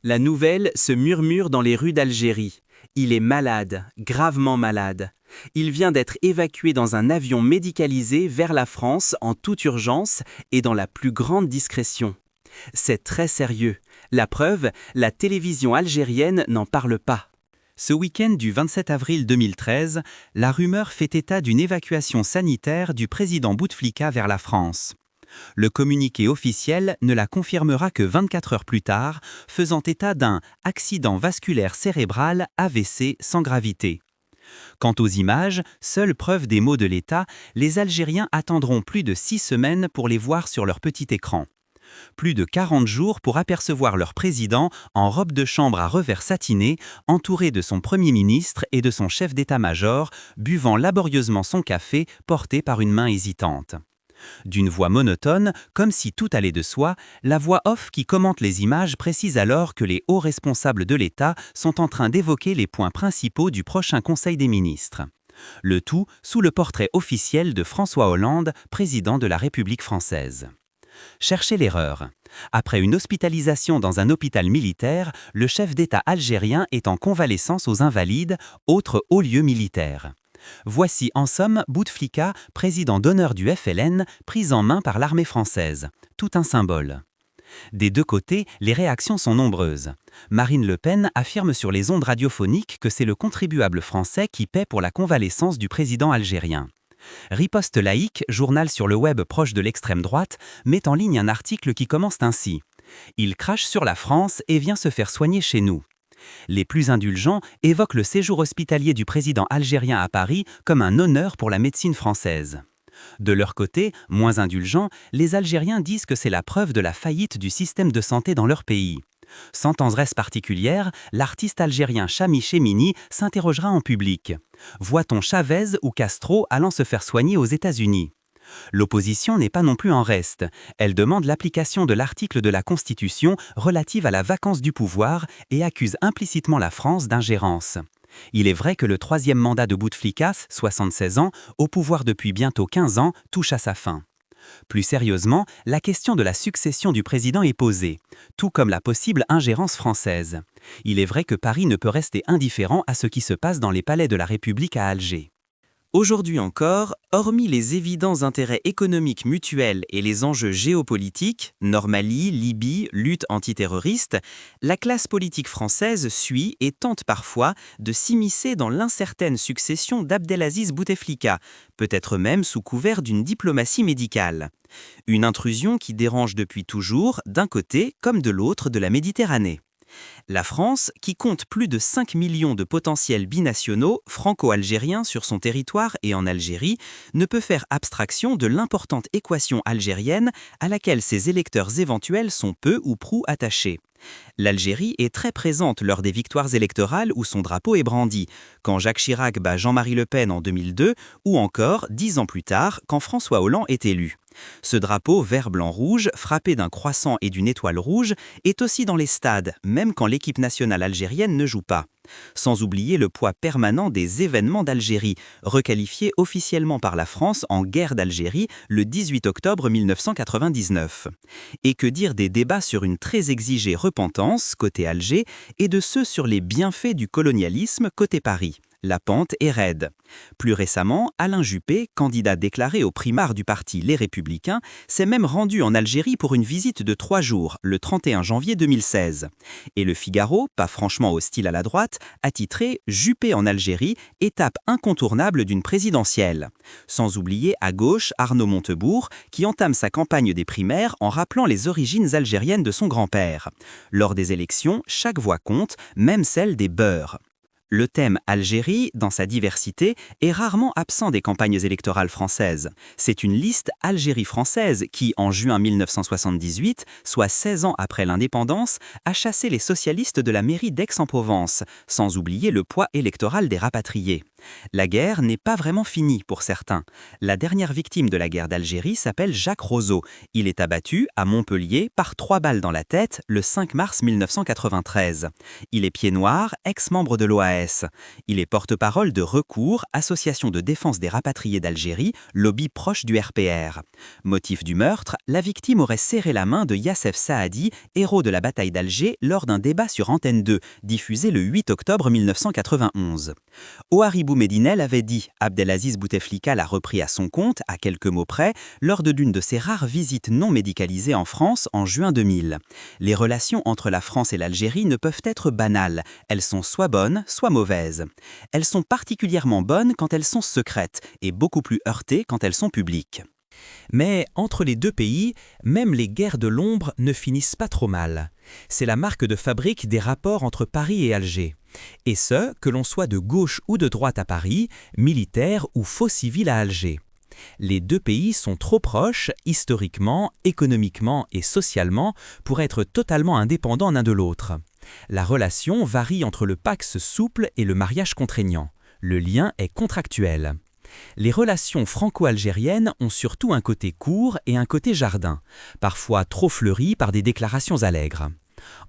La nouvelle se murmure dans les rues d'Algérie. Il est malade, gravement malade. Il vient d'être évacué dans un avion médicalisé vers la France en toute urgence et dans la plus grande discrétion. C'est très sérieux. La preuve, la télévision algérienne n'en parle pas. Ce week-end du 27 avril 2013, la rumeur fait état d'une évacuation sanitaire du président Bouteflika vers la France. Le communiqué officiel ne la confirmera que 24 heures plus tard, faisant état d'un accident vasculaire cérébral AVC sans gravité. Quant aux images, seule preuve des maux de l'État, les Algériens attendront plus de 6 semaines pour les voir sur leur petit écran. Plus de 40 jours pour apercevoir leur président en robe de chambre à revers satiné, entouré de son Premier ministre et de son chef d'état-major, buvant laborieusement son café porté par une main hésitante. D'une voix monotone, comme si tout allait de soi, la voix off qui commente les images précise alors que les hauts responsables de l'État sont en train d'évoquer les points principaux du prochain Conseil des ministres. Le tout sous le portrait officiel de François Hollande, président de la République française. Cherchez l'erreur. Après une hospitalisation dans un hôpital militaire, le chef d'État algérien est en convalescence aux Invalides, autre haut lieu militaire. Voici en somme Bouteflika, président d'honneur du FLN, pris en main par l'armée française. Tout un symbole. Des deux côtés, les réactions sont nombreuses. Marine Le Pen affirme sur les ondes radiophoniques que c'est le contribuable français qui paie pour la convalescence du président algérien. Riposte laïque, journal sur le web proche de l'extrême droite, met en ligne un article qui commence ainsi. « Il crache sur la France et vient se faire soigner chez nous ». Les plus indulgents évoquent le séjour hospitalier du président algérien à Paris comme un honneur pour la médecine française. De leur côté, moins indulgents, les Algériens disent que c'est la preuve de la faillite du système de santé dans leur pays. Sans tendresse particulière, l'artiste algérien Chami Chemini s'interrogera en public. Voit-on Chavez ou Castro allant se faire soigner aux États-Unis ? L'opposition n'est pas non plus en reste. Elle demande l'application de l'article de la Constitution relative à la vacance du pouvoir et accuse implicitement la France d'ingérence. Il est vrai que le troisième mandat de Bouteflika, 76 ans, au pouvoir depuis bientôt 15 ans, touche à sa fin. Plus sérieusement, la question de la succession du président est posée, tout comme la possible ingérence française. Il est vrai que Paris ne peut rester indifférent à ce qui se passe dans les palais de la République à Alger. Aujourd'hui encore, hormis les évidents intérêts économiques mutuels et les enjeux géopolitiques, Nord-Mali, Libye, lutte antiterroriste, la classe politique française suit et tente parfois de s'immiscer dans l'incertaine succession d'Abdelaziz Bouteflika, peut-être même sous couvert d'une diplomatie médicale. Une intrusion qui dérange depuis toujours, d'un côté comme de l'autre de la Méditerranée. La France, qui compte plus de 5 millions de potentiels binationaux franco-algériens sur son territoire et en Algérie, ne peut faire abstraction de l'importante équation algérienne à laquelle ses électeurs éventuels sont peu ou prou attachés. L'Algérie est très présente lors des victoires électorales où son drapeau est brandi, quand Jacques Chirac bat Jean-Marie Le Pen en 2002 ou encore 10 ans plus tard quand François Hollande est élu. Ce drapeau vert-blanc-rouge, frappé d'un croissant et d'une étoile rouge, est aussi dans les stades, même quand l'équipe nationale algérienne ne joue pas. Sans oublier le poids permanent des événements d'Algérie, requalifiés officiellement par la France en guerre d'Algérie le 18 octobre 1999. Et que dire des débats sur une très exigée repentance côté Alger et de ceux sur les bienfaits du colonialisme côté Paris. La pente est raide. Plus récemment, Alain Juppé, candidat déclaré aux primaires du parti Les Républicains, s'est même rendu en Algérie pour une visite de 3 jours, le 31 janvier 2016. Et Le Figaro, pas franchement hostile à la droite, a titré « Juppé en Algérie, étape incontournable d'une présidentielle ». Sans oublier à gauche Arnaud Montebourg, qui entame sa campagne des primaires en rappelant les origines algériennes de son grand-père. Lors des élections, chaque voix compte, même celle des beurs. Le thème Algérie, dans sa diversité, est rarement absent des campagnes électorales françaises. C'est une liste Algérie française qui, en juin 1978, soit 16 ans après l'indépendance, a chassé les socialistes de la mairie d'Aix-en-Provence, sans oublier le poids électoral des rapatriés. La guerre n'est pas vraiment finie pour certains. La dernière victime de la guerre d'Algérie s'appelle Jacques Roseau. Il est abattu à Montpellier par 3 balles dans la tête le 5 mars 1993. Il est pied noir, ex-membre de l'OAS. AS. Il est porte-parole de Recours, association de défense des rapatriés d'Algérie, lobby proche du RPR. Motif du meurtre, la victime aurait serré la main de Yassef Saadi, héros de la bataille d'Alger, lors d'un débat sur Antenne 2, diffusé le 8 octobre 1991. Ouaribou Medinel avait dit, Abdelaziz Bouteflika l'a repris à son compte, à quelques mots près, lors de l'une de ses rares visites non médicalisées en France en juin 2000. Les relations entre la France et l'Algérie ne peuvent être banales, elles sont soit bonnes, soit mauvaises. Elles sont particulièrement bonnes quand elles sont secrètes et beaucoup plus heurtées quand elles sont publiques. Mais entre les deux pays, même les guerres de l'ombre ne finissent pas trop mal. C'est la marque de fabrique des rapports entre Paris et Alger. Et ce, que l'on soit de gauche ou de droite à Paris, militaire ou faux civil à Alger. Les deux pays sont trop proches, historiquement, économiquement et socialement, pour être totalement indépendants l'un de l'autre. La relation varie entre le pax souple et le mariage contraignant. Le lien est contractuel. Les relations franco-algériennes ont surtout un côté court et un côté jardin, parfois trop fleuri par des déclarations allègres.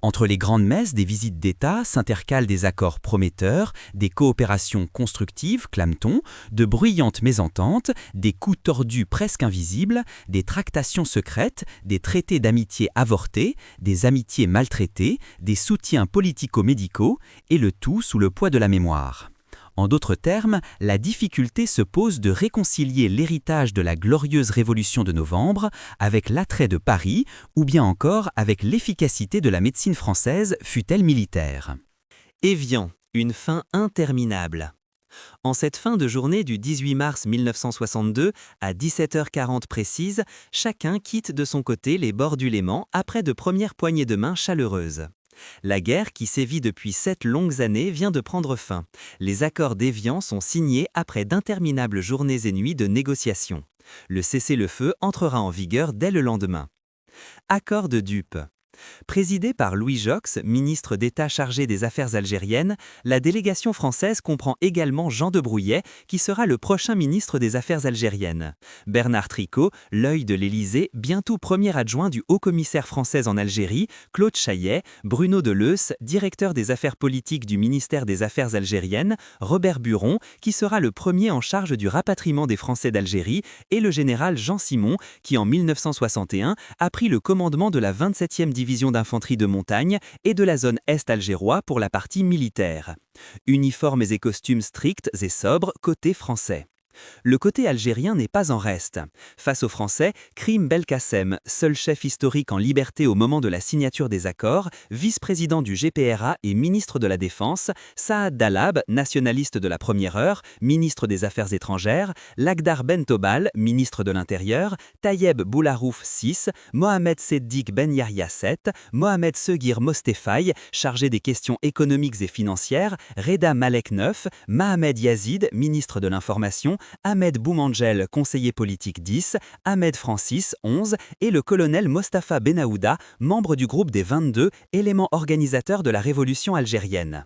Entre les grandes messes des visites d'État s'intercalent des accords prometteurs, des coopérations constructives, clame-t-on, de bruyantes mésententes, des coups tordus presque invisibles, des tractations secrètes, des traités d'amitié avortés, des amitiés maltraitées, des soutiens politico-médicaux, et le tout sous le poids de la mémoire. En d'autres termes, la difficulté se pose de réconcilier l'héritage de la glorieuse Révolution de novembre avec l'attrait de Paris ou bien encore avec l'efficacité de la médecine française, fût-elle militaire. Évian, une fin interminable. En cette fin de journée du 18 mars 1962, à 17h40 précise, chacun quitte de son côté les bords du Léman après de premières poignées de main chaleureuses. La guerre qui sévit depuis 7 longues années vient de prendre fin. Les accords d'Évian sont signés après d'interminables journées et nuits de négociations. Le cessez-le-feu entrera en vigueur dès le lendemain. Accord de dupes. Présidée par Louis Jox, ministre d'État chargé des Affaires algériennes, la délégation française comprend également Jean de Brouillet, qui sera le prochain ministre des Affaires algériennes. Bernard Tricot, l'œil de l'Élysée, bientôt premier adjoint du haut-commissaire français en Algérie, Claude Chaillet, Bruno Deleusse, directeur des affaires politiques du ministère des Affaires algériennes, Robert Buron, qui sera le premier en charge du rapatriement des Français d'Algérie, et le général Jean Simon, qui en 1961 a pris le commandement de la 27e division d'infanterie de montagne et de la zone est algérois pour la partie militaire. Uniformes et costumes stricts et sobres côté français. Le côté algérien n'est pas en reste. Face aux Français, Krim Belkacem, seul chef historique en liberté au moment de la signature des accords, vice-président du GPRA et ministre de la Défense, Saad Dallab, nationaliste de la première heure, ministre des Affaires étrangères, Lagdar Ben Tobal, ministre de l'Intérieur, Tayeb Boularouf VI, Mohamed Seddik Ben Yahya VII, Mohamed Seguir Mostefai, chargé des questions économiques et financières, Reda Malek IX, Mohamed Yazid, ministre de l'Information, Ahmed Boumangel, conseiller politique 10, Ahmed Francis, 11, et le colonel Mostafa Benaouda, membre du groupe des 22, élément organisateur de la révolution algérienne.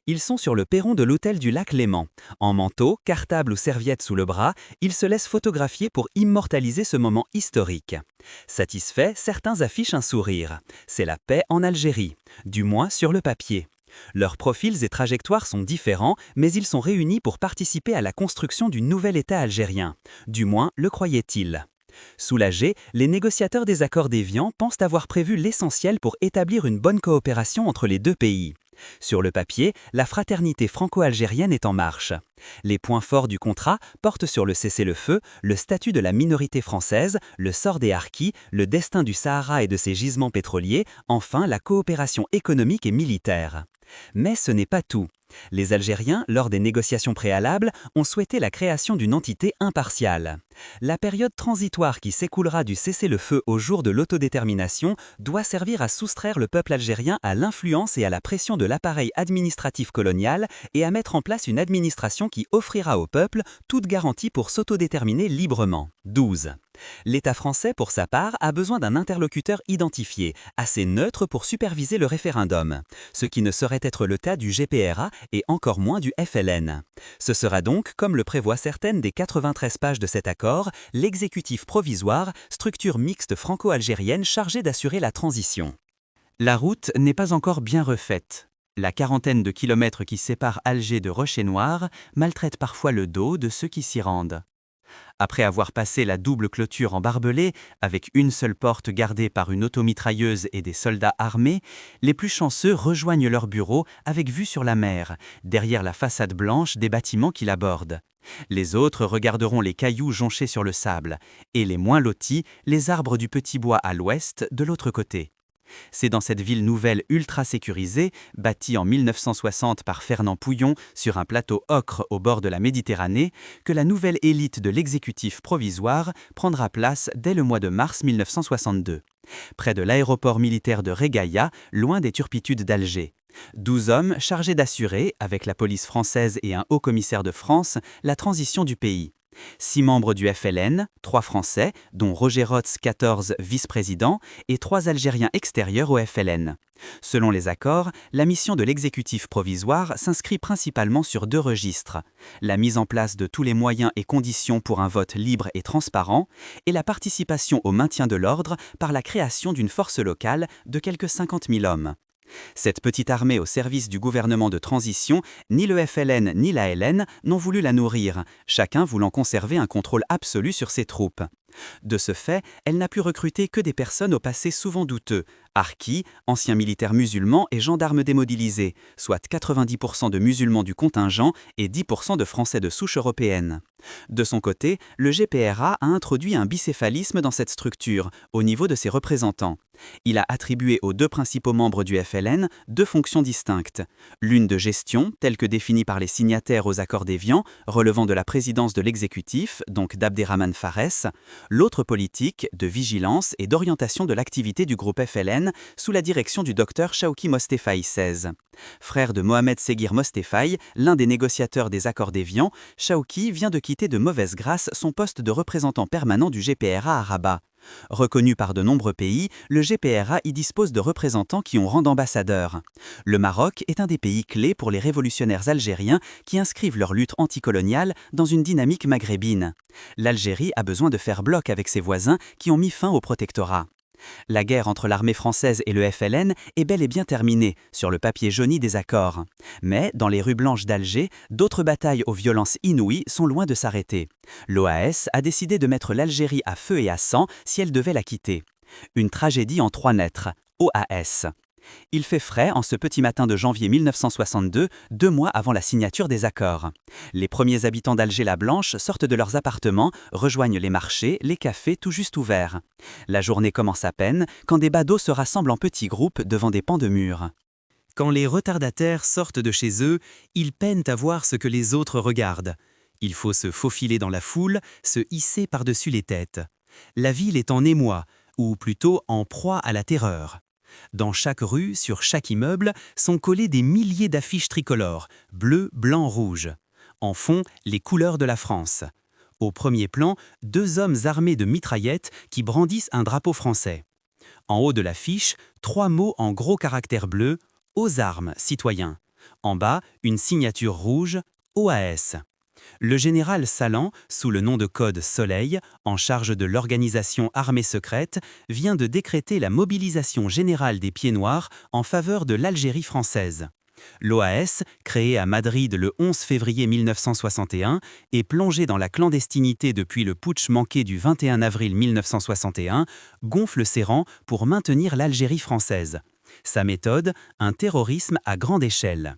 Ils sont sur le perron de l'hôtel du lac Léman. En manteau, cartable ou serviette sous le bras, ils se laissent photographier pour immortaliser ce moment historique. Satisfaits, certains affichent un sourire. C'est la paix en Algérie, du moins sur le papier. Leurs profils et trajectoires sont différents, mais ils sont réunis pour participer à la construction du nouvel État algérien. Du moins, le croyaient-ils. Soulagés, les négociateurs des accords d'Évian pensent avoir prévu l'essentiel pour établir une bonne coopération entre les deux pays. Sur le papier, la fraternité franco-algérienne est en marche. Les points forts du contrat portent sur le cessez-le-feu, le statut de la minorité française, le sort des harkis, le destin du Sahara et de ses gisements pétroliers, enfin la coopération économique et militaire. Mais ce n'est pas tout. Les Algériens, lors des négociations préalables, ont souhaité la création d'une entité impartiale. La période transitoire qui s'écoulera du cessez-le-feu au jour de l'autodétermination doit servir à soustraire le peuple algérien à l'influence et à la pression de l'appareil administratif colonial et à mettre en place une administration qui offrira au peuple toute garantie pour s'autodéterminer librement. 12. L'État français, pour sa part, a besoin d'un interlocuteur identifié, assez neutre pour superviser le référendum, ce qui ne saurait être le cas du GPRA et encore moins du FLN. Ce sera donc, comme le prévoient certaines des 93 pages de cet accord, l'exécutif provisoire, structure mixte franco-algérienne chargée d'assurer la transition. La route n'est pas encore bien refaite. La quarantaine de kilomètres qui séparent Alger de Rocher-Noir maltraite parfois le dos de ceux qui s'y rendent. Après avoir passé la double clôture en barbelé, avec une seule porte gardée par une automitrailleuse et des soldats armés, les plus chanceux rejoignent leur bureau avec vue sur la mer, derrière la façade blanche des bâtiments qui l'abordent. Les autres regarderont les cailloux jonchés sur le sable, et les moins lotis, les arbres du petit bois à l'ouest, de l'autre côté. C'est dans cette ville nouvelle ultra sécurisée, bâtie en 1960 par Fernand Pouillon sur un plateau ocre au bord de la Méditerranée, que la nouvelle élite de l'exécutif provisoire prendra place dès le mois de mars 1962. Près de l'aéroport militaire de Regaïa, loin des turpitudes d'Alger. 12 hommes chargés d'assurer, avec la police française et un haut-commissaire de France, la transition du pays. 6 membres du FLN, 3 Français, dont Roger Rotz, 14 vice-président, et 3 Algériens extérieurs au FLN. Selon les accords, la mission de l'exécutif provisoire s'inscrit principalement sur 2 registres. La mise en place de tous les moyens et conditions pour un vote libre et transparent, et la participation au maintien de l'ordre par la création d'une force locale de quelques 50 000 hommes. Cette petite armée au service du gouvernement de transition, ni le FLN ni la LN n'ont voulu la nourrir, chacun voulant conserver un contrôle absolu sur ses troupes. De ce fait, elle n'a pu recruter que des personnes au passé souvent douteux, harkis, anciens militaires musulmans et gendarmes démobilisés, soit 90% de musulmans du contingent et 10% de Français de souche européenne. De son côté, le GPRA a introduit un bicéphalisme dans cette structure, au niveau de ses représentants. Il a attribué aux 2 principaux membres du FLN 2 fonctions distinctes. L'une de gestion, telle que définie par les signataires aux accords d'Évian, relevant de la présidence de l'exécutif, donc d'Abderrahmane Farès, l'autre politique, de vigilance et d'orientation de l'activité du groupe FLN sous la direction du docteur Chawki Mostefaï XVI. Frère de Mohamed Seguir Mostefaï, l'un des négociateurs des accords d'Évian, Chawki vient de quitter de mauvaise grâce son poste de représentant permanent du GPRA à Rabat. Reconnu par de nombreux pays, le GPRA y dispose de représentants qui ont rang d'ambassadeur. Le Maroc est un des pays clés pour les révolutionnaires algériens qui inscrivent leur lutte anticoloniale dans une dynamique maghrébine. L'Algérie a besoin de faire bloc avec ses voisins qui ont mis fin au protectorat. La guerre entre l'armée française et le FLN est bel et bien terminée, sur le papier jauni des accords. Mais, dans les rues blanches d'Alger, d'autres batailles aux violences inouïes sont loin de s'arrêter. L'OAS a décidé de mettre l'Algérie à feu et à sang si elle devait la quitter. Une tragédie en 3 lettres, OAS. Il fait frais en ce petit matin de janvier 1962, 2 mois avant la signature des accords. Les premiers habitants d'Alger-la-Blanche sortent de leurs appartements, rejoignent les marchés, les cafés tout juste ouverts. La journée commence à peine quand des badauds se rassemblent en petits groupes devant des pans de murs. Quand les retardataires sortent de chez eux, ils peinent à voir ce que les autres regardent. Il faut se faufiler dans la foule, se hisser par-dessus les têtes. La ville est en émoi, ou plutôt en proie à la terreur. Dans chaque rue, sur chaque immeuble, sont collées des milliers d'affiches tricolores, bleu, blanc, rouge. En fond, les couleurs de la France. Au premier plan, 2 hommes armés de mitraillettes qui brandissent un drapeau français. En haut de l'affiche, 3 mots en gros caractères bleus, « Aux armes, citoyens ». En bas, une signature rouge, « OAS ». Le général Salan, sous le nom de code Soleil, en charge de l'organisation armée secrète, vient de décréter la mobilisation générale des Pieds Noirs en faveur de l'Algérie française. L'OAS, créée à Madrid le 11 février 1961 et plongée dans la clandestinité depuis le putsch manqué du 21 avril 1961, gonfle ses rangs pour maintenir l'Algérie française. Sa méthode, un terrorisme à grande échelle.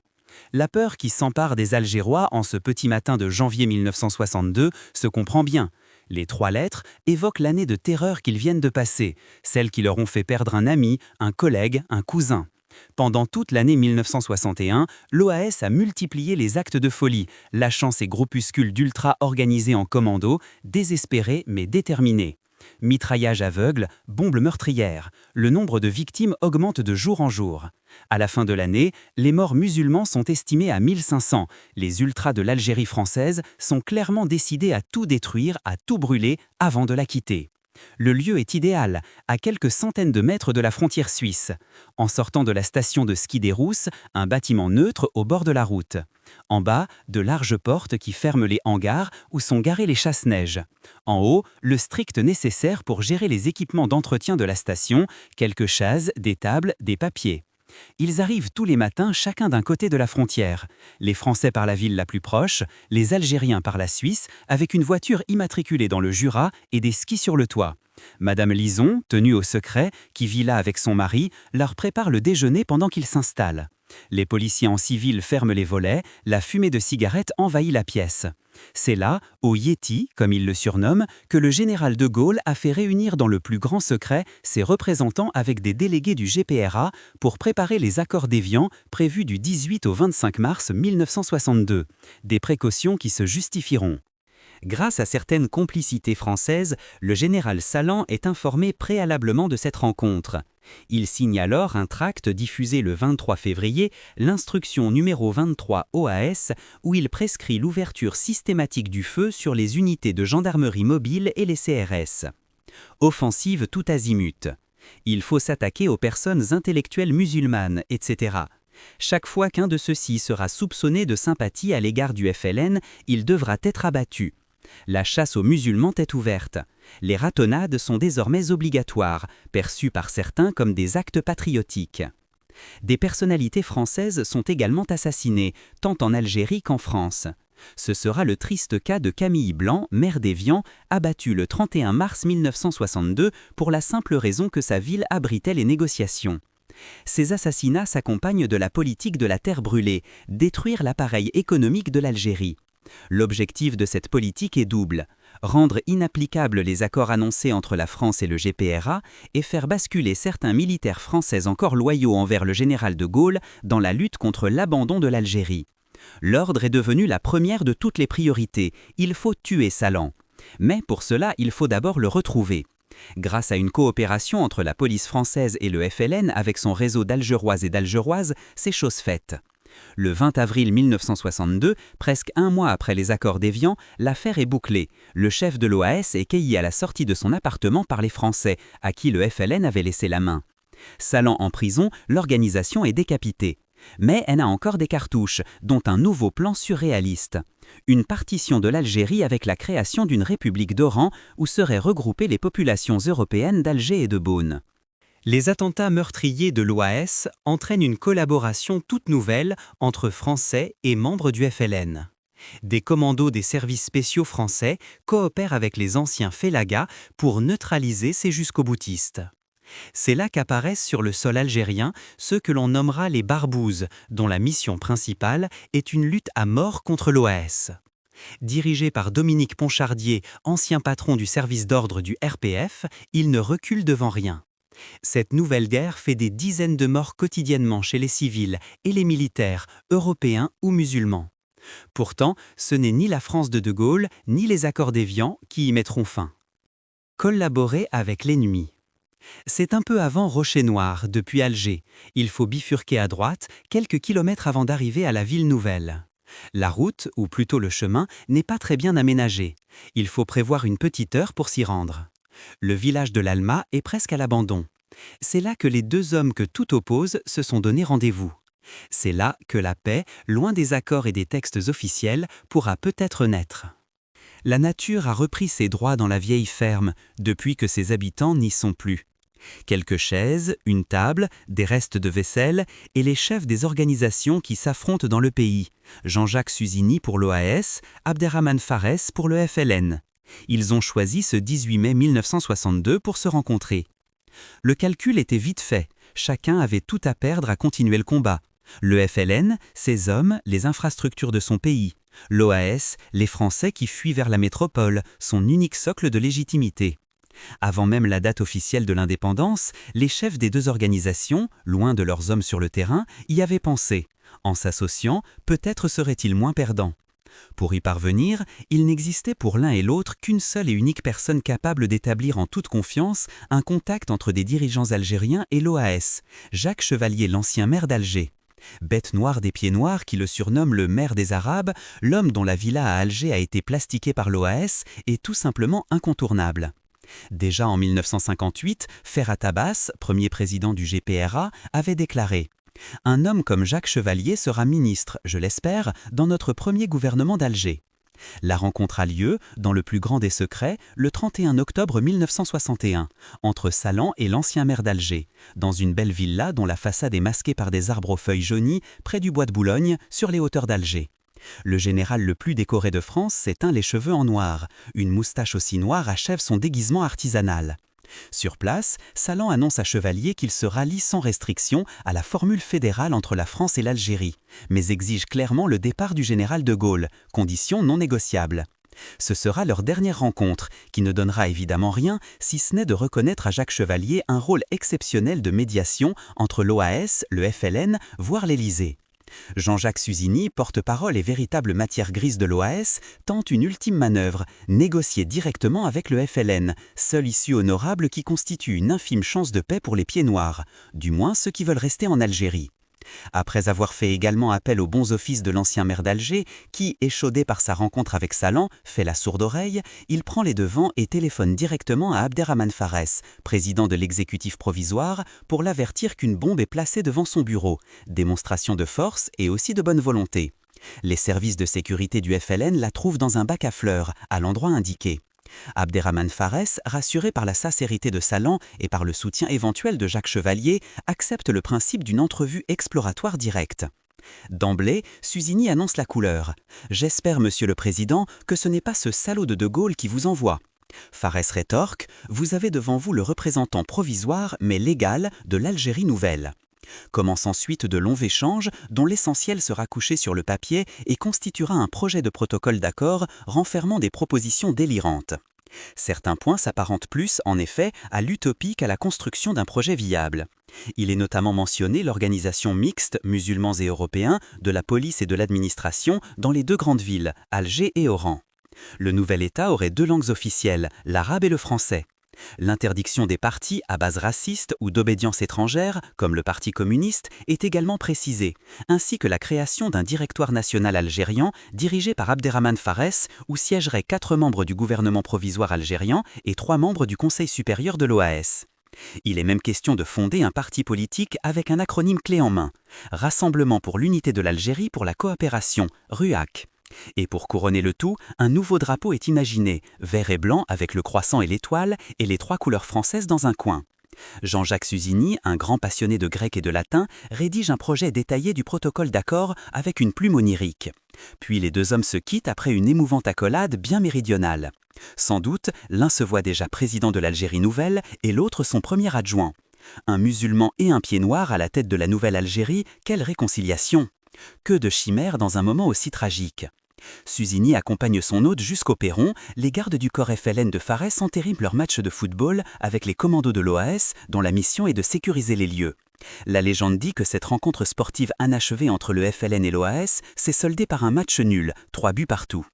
La peur qui s'empare des Algérois en ce petit matin de janvier 1962 se comprend bien. Les 3 lettres évoquent l'année de terreur qu'ils viennent de passer, celle qui leur ont fait perdre un ami, un collègue, un cousin. Pendant toute l'année 1961, l'OAS a multiplié les actes de folie, lâchant ses groupuscules d'ultra organisés en commando, désespérés mais déterminés. Mitraillage aveugle, bombes meurtrières, le nombre de victimes augmente de jour en jour. À la fin de l'année, les morts musulmans sont estimés à 1500. Les ultras de l'Algérie française sont clairement décidés à tout détruire, à tout brûler avant de la quitter. Le lieu est idéal, à quelques centaines de mètres de la frontière suisse. En sortant de la station de ski des Rousses, un bâtiment neutre au bord de la route. En bas, de larges portes qui ferment les hangars où sont garés les chasse-neige. En haut, le strict nécessaire pour gérer les équipements d'entretien de la station, quelques chaises, des tables, des papiers. Ils arrivent tous les matins chacun d'un côté de la frontière. Les Français par la ville la plus proche, les Algériens par la Suisse, avec une voiture immatriculée dans le Jura et des skis sur le toit. Madame Lison, tenue au secret, qui vit là avec son mari, leur prépare le déjeuner pendant qu'ils s'installent. Les policiers en civil ferment les volets, la fumée de cigarettes envahit la pièce. C'est là, au Yéti, comme il le surnomme, que le général de Gaulle a fait réunir dans le plus grand secret ses représentants avec des délégués du GPRA pour préparer les accords d'Évian prévus du 18 au 25 mars 1962. Des précautions qui se justifieront. Grâce à certaines complicités françaises, le général Salan est informé préalablement de cette rencontre. Il signe alors un tract diffusé le 23 février, l'instruction numéro 23 OAS, où il prescrit l'ouverture systématique du feu sur les unités de gendarmerie mobile et les CRS. Offensive tout azimut. Il faut s'attaquer aux personnes intellectuelles musulmanes, etc. Chaque fois qu'un de ceux-ci sera soupçonné de sympathie à l'égard du FLN, il devra être abattu. La chasse aux musulmans est ouverte. Les ratonnades sont désormais obligatoires, perçues par certains comme des actes patriotiques. Des personnalités françaises sont également assassinées, tant en Algérie qu'en France. Ce sera le triste cas de Camille Blanc, maire d'Évian, abattu le 31 mars 1962 pour la simple raison que sa ville abritait les négociations. Ces assassinats s'accompagnent de la politique de la terre brûlée, détruire l'appareil économique de l'Algérie. L'objectif de cette politique est double, rendre inapplicables les accords annoncés entre la France et le GPRA et faire basculer certains militaires français encore loyaux envers le général de Gaulle dans la lutte contre l'abandon de l'Algérie. L'ordre est devenu la première de toutes les priorités, il faut tuer Salan. Mais pour cela, il faut d'abord le retrouver. Grâce à une coopération entre la police française et le FLN avec son réseau d'Algeroises et d'Algeroises, c'est chose faite. Le 20 avril 1962, presque un mois après les accords d'Évian, l'affaire est bouclée. Le chef de l'OAS est cueilli à la sortie de son appartement par les Français, à qui le FLN avait laissé la main. Salan en prison, l'organisation est décapitée. Mais elle a encore des cartouches, dont un nouveau plan surréaliste. Une partition de l'Algérie avec la création d'une république d'Oran où seraient regroupées les populations européennes d'Alger et de Beaune. Les attentats meurtriers de l'OAS entraînent une collaboration toute nouvelle entre Français et membres du FLN. Des commandos des services spéciaux français coopèrent avec les anciens Félaga pour neutraliser ces jusqu'au-boutistes. C'est là qu'apparaissent sur le sol algérien ceux que l'on nommera les Barbouzes, dont la mission principale est une lutte à mort contre l'OAS. Dirigé par Dominique Ponchardier, ancien patron du service d'ordre du RPF, il ne recule devant rien. Cette nouvelle guerre fait des dizaines de morts quotidiennement chez les civils et les militaires, européens ou musulmans. Pourtant, ce n'est ni la France de Gaulle, ni les accords d'Évian qui y mettront fin. Collaborer avec l'ennemi. C'est un peu avant Rocher-Noir, depuis Alger. Il faut bifurquer à droite, quelques kilomètres avant d'arriver à la ville nouvelle. La route, ou plutôt le chemin, n'est pas très bien aménagé. Il faut prévoir une petite heure pour s'y rendre. Le village de l'Alma est presque à l'abandon. C'est là que les deux hommes que tout oppose se sont donné rendez-vous. C'est là que la paix, loin des accords et des textes officiels, pourra peut-être naître. La nature a repris ses droits dans la vieille ferme, depuis que ses habitants n'y sont plus. Quelques chaises, une table, des restes de vaisselle et les chefs des organisations qui s'affrontent dans le pays. Jean-Jacques Suzini pour l'OAS, Abderrahmane Farès pour le FLN. Ils ont choisi ce 18 mai 1962 pour se rencontrer. Le calcul était vite fait, chacun avait tout à perdre à continuer le combat. Le FLN, ses hommes, les infrastructures de son pays. L'OAS, les Français qui fuient vers la métropole, son unique socle de légitimité. Avant même la date officielle de l'indépendance, les chefs des deux organisations, loin de leurs hommes sur le terrain, y avaient pensé. En s'associant, peut-être seraient-ils moins perdants. Pour y parvenir, il n'existait pour l'un et l'autre qu'une seule et unique personne capable d'établir en toute confiance un contact entre des dirigeants algériens et l'OAS, Jacques Chevalier, l'ancien maire d'Alger. Bête noire des pieds noirs qui le surnomme le maire des Arabes, l'homme dont la villa à Alger a été plastiquée par l'OAS est tout simplement incontournable. Déjà en 1958, Ferhat Abbas, premier président du GPRA, avait déclaré « Un homme comme Jacques Chevalier sera ministre, je l'espère, dans notre premier gouvernement d'Alger. » La rencontre a lieu, dans le plus grand des secrets, le 31 octobre 1961, entre Salan et l'ancien maire d'Alger, dans une belle villa dont la façade est masquée par des arbres aux feuilles jaunies, près du bois de Boulogne, sur les hauteurs d'Alger. Le général le plus décoré de France s'est teint les cheveux en noir. Une moustache aussi noire achève son déguisement artisanal. Sur place, Salan annonce à Chevalier qu'il se rallie sans restriction à la formule fédérale entre la France et l'Algérie, mais exige clairement le départ du général de Gaulle, condition non négociable. Ce sera leur dernière rencontre, qui ne donnera évidemment rien si ce n'est de reconnaître à Jacques Chevalier un rôle exceptionnel de médiation entre l'OAS, le FLN, voire l'Élysée. Jean-Jacques Suzini, porte-parole et véritable matière grise de l'OAS, tente une ultime manœuvre, négocier directement avec le FLN, seule issue honorable qui constitue une infime chance de paix pour les pieds noirs, du moins ceux qui veulent rester en Algérie. Après avoir fait également appel aux bons offices de l'ancien maire d'Alger, qui, échaudé par sa rencontre avec Salan, fait la sourde oreille, il prend les devants et téléphone directement à Abderrahmane Farès, président de l'exécutif provisoire, pour l'avertir qu'une bombe est placée devant son bureau, démonstration de force et aussi de bonne volonté. Les services de sécurité du FLN la trouvent dans un bac à fleurs, à l'endroit indiqué. Abderrahmane Farès, rassuré par la sincérité de Salan et par le soutien éventuel de Jacques Chevalier, accepte le principe d'une entrevue exploratoire directe. D'emblée, Suzini annonce la couleur. « J'espère, monsieur le président, que ce n'est pas ce salaud de Gaulle qui vous envoie. » Farès rétorque « Vous avez devant vous le représentant provisoire mais légal de l'Algérie nouvelle. » Commence ensuite de longs échanges dont l'essentiel sera couché sur le papier et constituera un projet de protocole d'accord renfermant des propositions délirantes. Certains points s'apparentent plus, en effet, à l'utopie qu'à la construction d'un projet viable. Il est notamment mentionné l'organisation mixte, musulmans et européens, de la police et de l'administration dans les deux grandes villes, Alger et Oran. Le nouvel État aurait deux langues officielles, l'arabe et le français. L'interdiction des partis à base raciste ou d'obédience étrangère, comme le Parti communiste, est également précisée, ainsi que la création d'un directoire national algérien dirigé par Abderrahmane Farès, où siégeraient 4 membres du gouvernement provisoire algérien et 3 membres du Conseil supérieur de l'OAS. Il est même question de fonder un parti politique avec un acronyme clé en main, Rassemblement pour l'unité de l'Algérie pour la coopération, RUAC. Et pour couronner le tout, un nouveau drapeau est imaginé, vert et blanc avec le croissant et l'étoile, et les 3 couleurs françaises dans un coin. Jean-Jacques Suzini, un grand passionné de grec et de latin, rédige un projet détaillé du protocole d'accord avec une plume onirique. Puis les deux hommes se quittent après une émouvante accolade bien méridionale. Sans doute, l'un se voit déjà président de l'Algérie nouvelle et l'autre son premier adjoint. Un musulman et un pied noir à la tête de la nouvelle Algérie, quelle réconciliation! Que de chimères dans un moment aussi tragique. Suzini accompagne son hôte jusqu'au perron, les gardes du corps FLN de Farès entériment leur match de football avec les commandos de l'OAS dont la mission est de sécuriser les lieux. La légende dit que cette rencontre sportive inachevée entre le FLN et l'OAS s'est soldée par un match nul, 3 buts partout.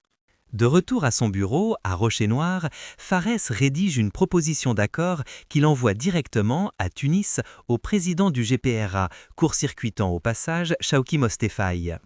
De retour à son bureau, à Rocher-Noir, Farès rédige une proposition d'accord qu'il envoie directement, à Tunis, au président du GPRA, court-circuitant au passage Chawki Mostefaï.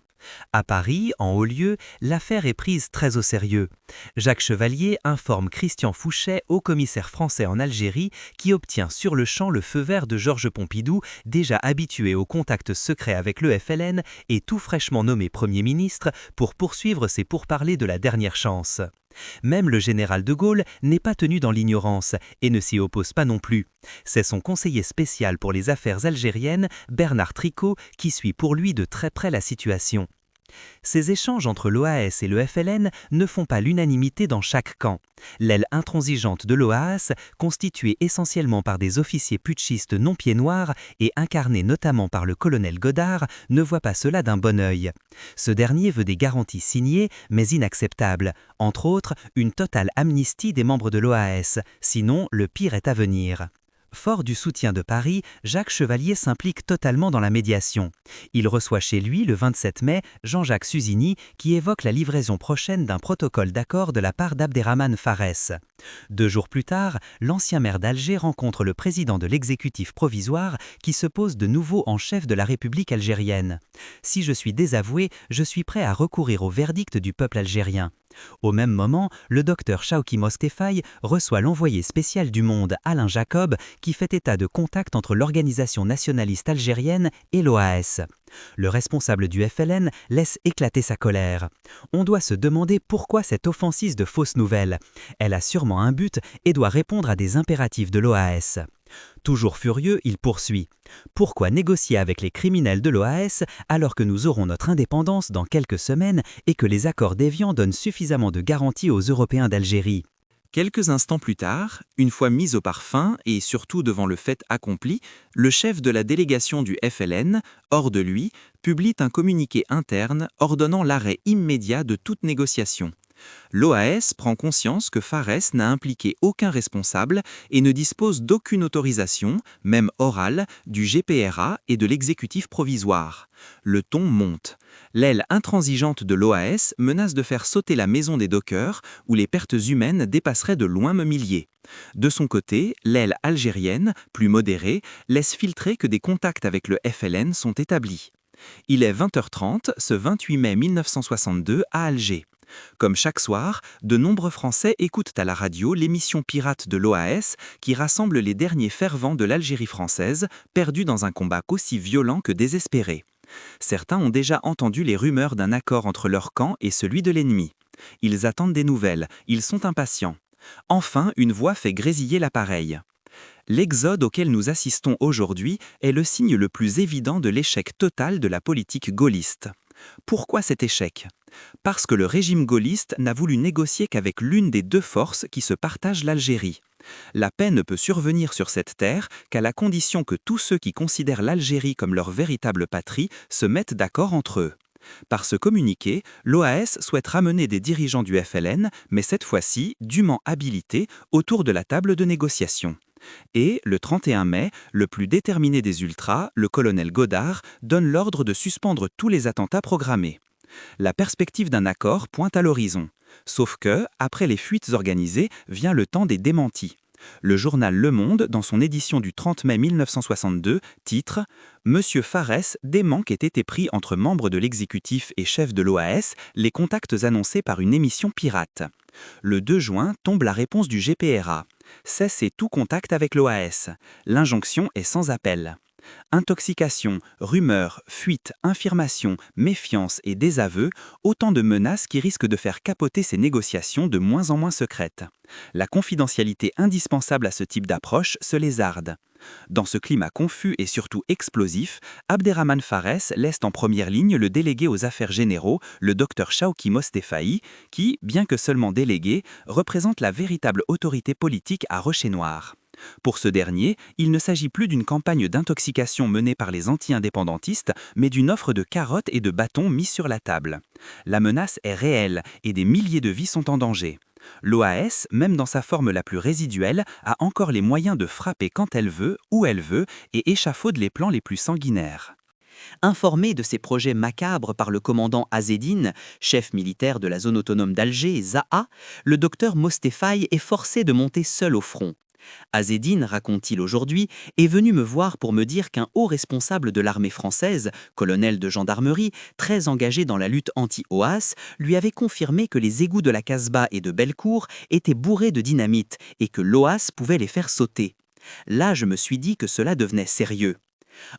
À Paris, en haut lieu, l'affaire est prise très au sérieux. Jacques Chevalier informe Christian Fouchet, haut-commissaire français en Algérie, qui obtient sur le champ le feu vert de Georges Pompidou, déjà habitué au contact secret avec le FLN et tout fraîchement nommé Premier ministre, pour poursuivre ses pourparlers de la dernière chance. Même le général de Gaulle n'est pas tenu dans l'ignorance et ne s'y oppose pas non plus. C'est son conseiller spécial pour les affaires algériennes, Bernard Tricot, qui suit pour lui de très près la situation. Ces échanges entre l'OAS et le FLN ne font pas l'unanimité dans chaque camp. L'aile intransigeante de l'OAS, constituée essentiellement par des officiers putschistes non pieds noirs et incarnée notamment par le colonel Godard, ne voit pas cela d'un bon œil. Ce dernier veut des garanties signées mais inacceptables, entre autres une totale amnistie des membres de l'OAS, sinon le pire est à venir. Fort du soutien de Paris, Jacques Chevalier s'implique totalement dans la médiation. Il reçoit chez lui, le 27 mai, Jean-Jacques Suzini, qui évoque la livraison prochaine d'un protocole d'accord de la part d'Abderrahmane Farès. 2 jours plus tard, l'ancien maire d'Alger rencontre le président de l'exécutif provisoire qui se pose de nouveau en chef de la République algérienne. « Si je suis désavoué, je suis prêt à recourir au verdict du peuple algérien. Au même moment, le docteur Chawki Mostefaï reçoit l'envoyé spécial du Monde Alain Jacob qui fait état de contacts entre l'organisation nationaliste algérienne et l'OAS. Le responsable du FLN laisse éclater sa colère. On doit se demander pourquoi cette offensive de fausses nouvelles. Elle a sûrement un but et doit répondre à des impératifs de l'OAS. Toujours furieux, il poursuit. Pourquoi négocier avec les criminels de l'OAS alors que nous aurons notre indépendance dans quelques semaines et que les accords d'Évian donnent suffisamment de garanties aux Européens d'Algérie ? Quelques instants plus tard, une fois mis au parfum et surtout devant le fait accompli, le chef de la délégation du FLN, hors de lui, publie un communiqué interne ordonnant l'arrêt immédiat de toute négociation. L'OAS prend conscience que Farès n'a impliqué aucun responsable et ne dispose d'aucune autorisation, même orale, du GPRA et de l'exécutif provisoire. Le ton monte. L'aile intransigeante de l'OAS menace de faire sauter la maison des dockers, où les pertes humaines dépasseraient de loin le millier. De son côté, l'aile algérienne, plus modérée, laisse filtrer que des contacts avec le FLN sont établis. Il est 20h30 ce 28 mai 1962 à Alger. Comme chaque soir, de nombreux Français écoutent à la radio l'émission pirate de l'OAS qui rassemble les derniers fervents de l'Algérie française, perdus dans un combat aussi violent que désespéré. Certains ont déjà entendu les rumeurs d'un accord entre leur camp et celui de l'ennemi. Ils attendent des nouvelles, ils sont impatients. Enfin, une voix fait grésiller l'appareil. L'exode auquel nous assistons aujourd'hui est le signe le plus évident de l'échec total de la politique gaulliste. Pourquoi cet échec ? Parce que le régime gaulliste n'a voulu négocier qu'avec l'une des deux forces qui se partagent l'Algérie. La paix ne peut survenir sur cette terre qu'à la condition que tous ceux qui considèrent l'Algérie comme leur véritable patrie se mettent d'accord entre eux. Par ce communiqué, l'OAS souhaite ramener des dirigeants du FLN, mais cette fois-ci dûment habilités, autour de la table de négociation. Et, le 31 mai, le plus déterminé des ultras, le colonel Godard, donne l'ordre de suspendre tous les attentats programmés. La perspective d'un accord pointe à l'horizon. Sauf que, après les fuites organisées, vient le temps des démentis. Le journal Le Monde, dans son édition du 30 mai 1962, titre « Monsieur Farès dément qu'aient été pris entre membres de l'exécutif et chef de l'OAS les contacts annoncés par une émission pirate ». Le 2 juin tombe la réponse du GPRA. Cessez tout contact avec l'OAS. L'injonction est sans appel. Intoxication, rumeurs, fuites, infirmations, méfiance et désaveu, autant de menaces qui risquent de faire capoter ces négociations de moins en moins secrètes. La confidentialité indispensable à ce type d'approche se lézarde. Dans ce climat confus et surtout explosif, Abderrahmane Farès laisse en première ligne le délégué aux affaires généraux, le docteur Chawki Mostefaï, qui, bien que seulement délégué, représente la véritable autorité politique à Rocher-Noir. Pour ce dernier, il ne s'agit plus d'une campagne d'intoxication menée par les anti-indépendantistes, mais d'une offre de carottes et de bâtons mis sur la table. La menace est réelle et des milliers de vies sont en danger. L'OAS, même dans sa forme la plus résiduelle, a encore les moyens de frapper quand elle veut, où elle veut, et échafaude les plans les plus sanguinaires. Informé de ces projets macabres par le commandant Azzedine, chef militaire de la zone autonome d'Alger, ZAA, le docteur Mostefaï est forcé de monter seul au front. Azzedine, raconte-t-il aujourd'hui, est venu me voir pour me dire qu'un haut responsable de l'armée française, colonel de gendarmerie, très engagé dans la lutte anti-OAS, lui avait confirmé que les égouts de la Casbah et de Bellecour étaient bourrés de dynamite et que l'OAS pouvait les faire sauter. Là, je me suis dit que cela devenait sérieux.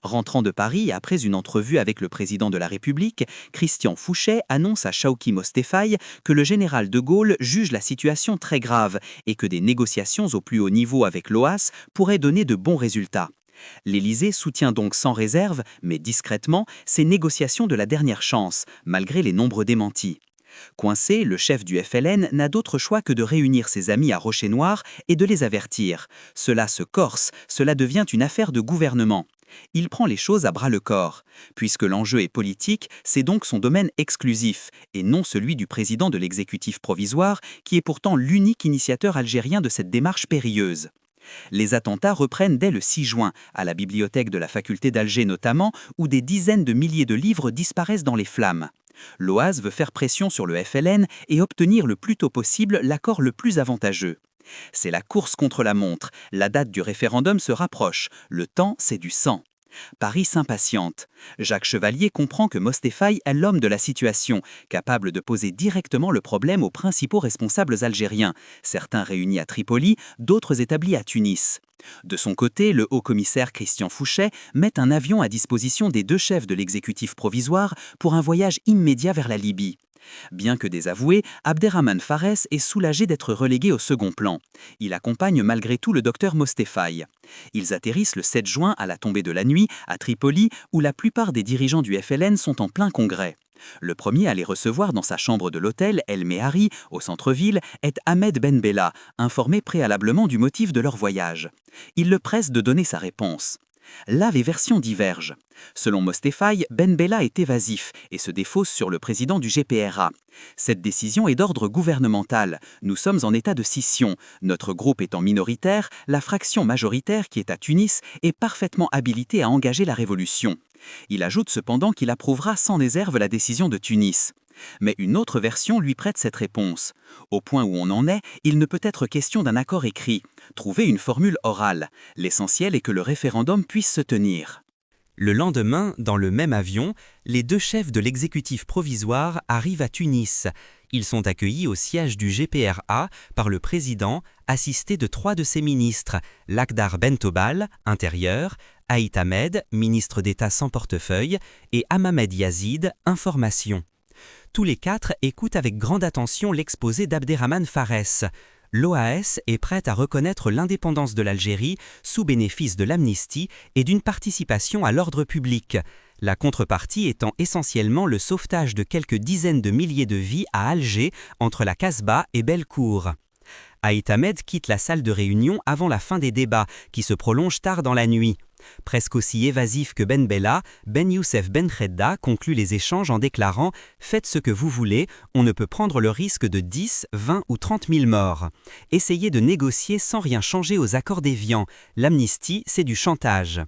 Rentrant de Paris après une entrevue avec le président de la République, Christian Fouchet annonce à Chawki Mostefaï que le général de Gaulle juge la situation très grave et que des négociations au plus haut niveau avec l'OAS pourraient donner de bons résultats. L'Élysée soutient donc sans réserve, mais discrètement, ces négociations de la dernière chance, malgré les nombreux démentis. Coincé, le chef du FLN n'a d'autre choix que de réunir ses amis à Rocher-Noir et de les avertir. Cela se corse, cela devient une affaire de gouvernement. Il prend les choses à bras-le-corps. Puisque l'enjeu est politique, c'est donc son domaine exclusif, et non celui du président de l'exécutif provisoire, qui est pourtant l'unique initiateur algérien de cette démarche périlleuse. Les attentats reprennent dès le 6 juin, à la bibliothèque de la faculté d'Alger notamment, où des dizaines de milliers de livres disparaissent dans les flammes. L'OAS veut faire pression sur le FLN et obtenir le plus tôt possible l'accord le plus avantageux. C'est la course contre la montre, la date du référendum se rapproche, le temps c'est du sang. Paris s'impatiente. Jacques Chevalier comprend que Mostefaï est l'homme de la situation, capable de poser directement le problème aux principaux responsables algériens, certains réunis à Tripoli, d'autres établis à Tunis. De son côté, le haut-commissaire Christian Fouchet met un avion à disposition des deux chefs de l'exécutif provisoire pour un voyage immédiat vers la Libye. Bien que désavoué, Abderrahmane Farès est soulagé d'être relégué au second plan. Il accompagne malgré tout le docteur Mostefaï. Ils atterrissent le 7 juin à la tombée de la nuit à Tripoli, où la plupart des dirigeants du FLN sont en plein congrès. Le premier à les recevoir dans sa chambre de l'hôtel El Mehari, au centre-ville, est Ahmed Ben Bella, informé préalablement du motif de leur voyage. Il le presse de donner sa réponse. Là, les versions divergent. Selon Mostefaï, Ben Bella est évasif et se défausse sur le président du GPRA. Cette décision est d'ordre gouvernemental. Nous sommes en état de scission. Notre groupe étant minoritaire, la fraction majoritaire qui est à Tunis est parfaitement habilitée à engager la révolution. Il ajoute cependant qu'il approuvera sans réserve la décision de Tunis. Mais une autre version lui prête cette réponse. Au point où on en est, il ne peut être question d'un accord écrit. Trouvez une formule orale. L'essentiel est que le référendum puisse se tenir. Le lendemain, dans le même avion, les deux chefs de l'exécutif provisoire arrivent à Tunis. Ils sont accueillis au siège du GPRA par le président, assisté de 3 de ses ministres, Lakhdar Bentobal, intérieur, Haït Ahmed, ministre d'État sans portefeuille, et Ahmed Yazid, information. Tous les 4 écoutent avec grande attention l'exposé d'Abderrahmane Farès. L'OAS est prête à reconnaître l'indépendance de l'Algérie sous bénéfice de l'amnistie et d'une participation à l'ordre public, la contrepartie étant essentiellement le sauvetage de quelques dizaines de milliers de vies à Alger, entre la Casbah et Bellecour. Haït Ahmed quitte la salle de réunion avant la fin des débats, qui se prolongent tard dans la nuit. Presque aussi évasif que Ben Bella, Ben Youssef Ben Khedda conclut les échanges en déclarant « Faites ce que vous voulez, on ne peut prendre le risque de 10, 20 ou 30 000 morts. Essayez de négocier sans rien changer aux accords d'Évian. L'amnistie, c'est du chantage. »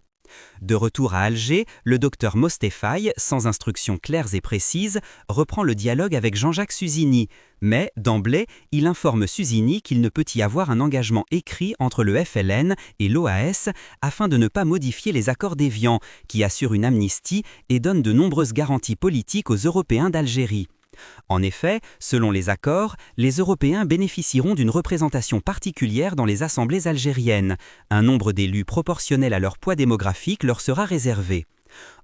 De retour à Alger, le docteur Mostefaï, sans instructions claires et précises, reprend le dialogue avec Jean-Jacques Suzini. Mais, d'emblée, il informe Suzini qu'il ne peut y avoir un engagement écrit entre le FLN et l'OAS afin de ne pas modifier les accords d'Évian, qui assurent une amnistie et donnent de nombreuses garanties politiques aux Européens d'Algérie. En effet, selon les accords, les Européens bénéficieront d'une représentation particulière dans les assemblées algériennes. Un nombre d'élus proportionnel à leur poids démographique leur sera réservé.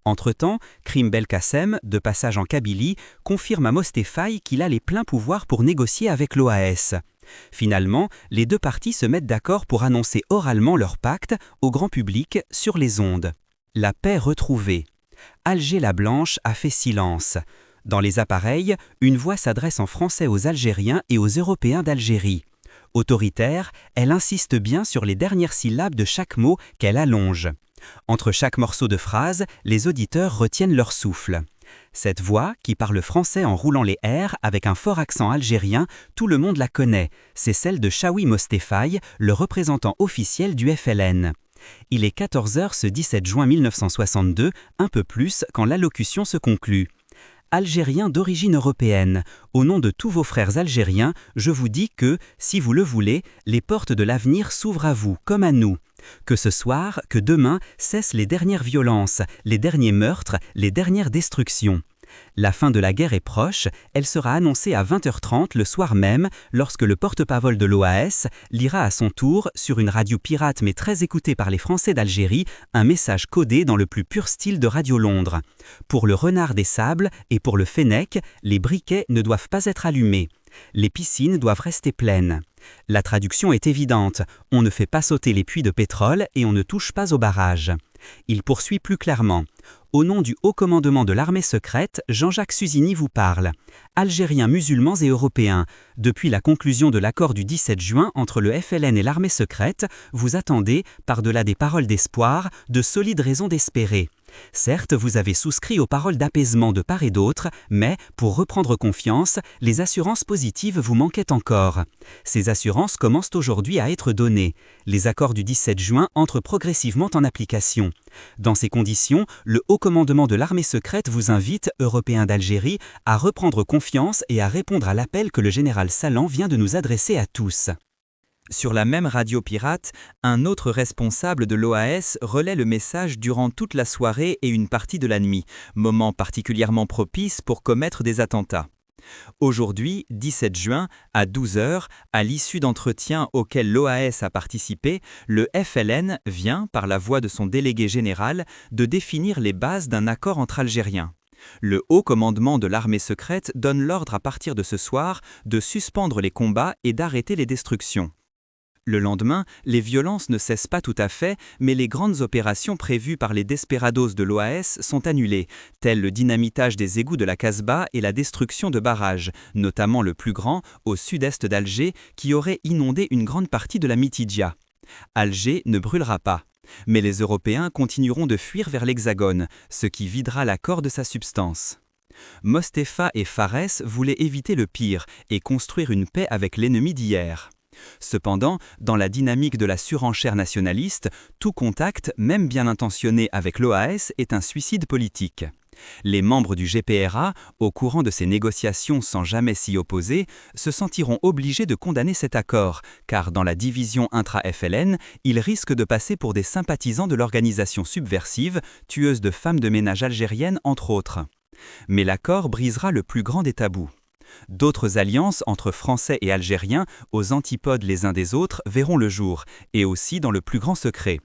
Entre-temps, Krim Belkacem, de passage en Kabylie, confirme à Mostefaï qu'il a les pleins pouvoirs pour négocier avec l'OAS. Finalement, les deux parties se mettent d'accord pour annoncer oralement leur pacte au grand public sur les ondes. La paix retrouvée. Alger-la-Blanche a fait silence. Dans les appareils, une voix s'adresse en français aux Algériens et aux Européens d'Algérie. Autoritaire, elle insiste bien sur les dernières syllabes de chaque mot qu'elle allonge. Entre chaque morceau de phrase, les auditeurs retiennent leur souffle. Cette voix, qui parle français en roulant les R avec un fort accent algérien, tout le monde la connaît. C'est celle de Chaoui Mostefaï, le représentant officiel du FLN. Il est 14h ce 17 juin 1962, un peu plus quand l'allocution se conclut. Algériens d'origine européenne, au nom de tous vos frères algériens, je vous dis que, si vous le voulez, les portes de l'avenir s'ouvrent à vous, comme à nous. Que ce soir, que demain, cessent les dernières violences, les derniers meurtres, les dernières destructions. La fin de la guerre est proche, elle sera annoncée à 20h30 le soir même, lorsque le porte-parole de l'OAS lira à son tour, sur une radio pirate mais très écoutée par les Français d'Algérie, un message codé dans le plus pur style de Radio Londres. Pour le renard des sables et pour le fennec, les briquets ne doivent pas être allumés. Les piscines doivent rester pleines. La traduction est évidente, on ne fait pas sauter les puits de pétrole et on ne touche pas aux barrages. Il poursuit plus clairement. Au nom du haut commandement de l'armée secrète, Jean-Jacques Suzini vous parle. Algériens musulmans et européens, depuis la conclusion de l'accord du 17 juin entre le FLN et l'armée secrète, vous attendez, par-delà des paroles d'espoir, de solides raisons d'espérer. Certes, vous avez souscrit aux paroles d'apaisement de part et d'autre, mais, pour reprendre confiance, les assurances positives vous manquaient encore. Ces assurances commencent aujourd'hui à être données. Les accords du 17 juin entrent progressivement en application. Dans ces conditions, le haut commandement de l'armée secrète vous invite, Européens d'Algérie, à reprendre confiance et à répondre à l'appel que le général Salan vient de nous adresser à tous. Sur la même radio pirate, un autre responsable de l'OAS relaie le message durant toute la soirée et une partie de la nuit, moment particulièrement propice pour commettre des attentats. Aujourd'hui, 17 juin, à 12 h, à l'issue d'entretiens auxquels l'OAS a participé, le FLN vient, par la voix de son délégué général, de définir les bases d'un accord entre Algériens. Le haut commandement de l'armée secrète donne l'ordre à partir de ce soir de suspendre les combats et d'arrêter les destructions. Le lendemain, les violences ne cessent pas tout à fait, mais les grandes opérations prévues par les desperados de l'OAS sont annulées, telles le dynamitage des égouts de la Casbah et la destruction de barrages, notamment le plus grand, au sud-est d'Alger, qui aurait inondé une grande partie de la Mitidja. Alger ne brûlera pas. Mais les Européens continueront de fuir vers l'Hexagone, ce qui videra l'accord de sa substance. Mostapha et Fares voulaient éviter le pire et construire une paix avec l'ennemi d'hier. Cependant, dans la dynamique de la surenchère nationaliste, tout contact, même bien intentionné avec l'OAS, est un suicide politique. Les membres du GPRA, au courant de ces négociations sans jamais s'y opposer, se sentiront obligés de condamner cet accord, car dans la division intra-FLN, ils risquent de passer pour des sympathisants de l'organisation subversive, tueuse de femmes de ménage algériennes entre autres. Mais l'accord brisera le plus grand des tabous. D'autres alliances entre Français et Algériens, aux antipodes les uns des autres, verront le jour, et aussi dans le plus grand secret.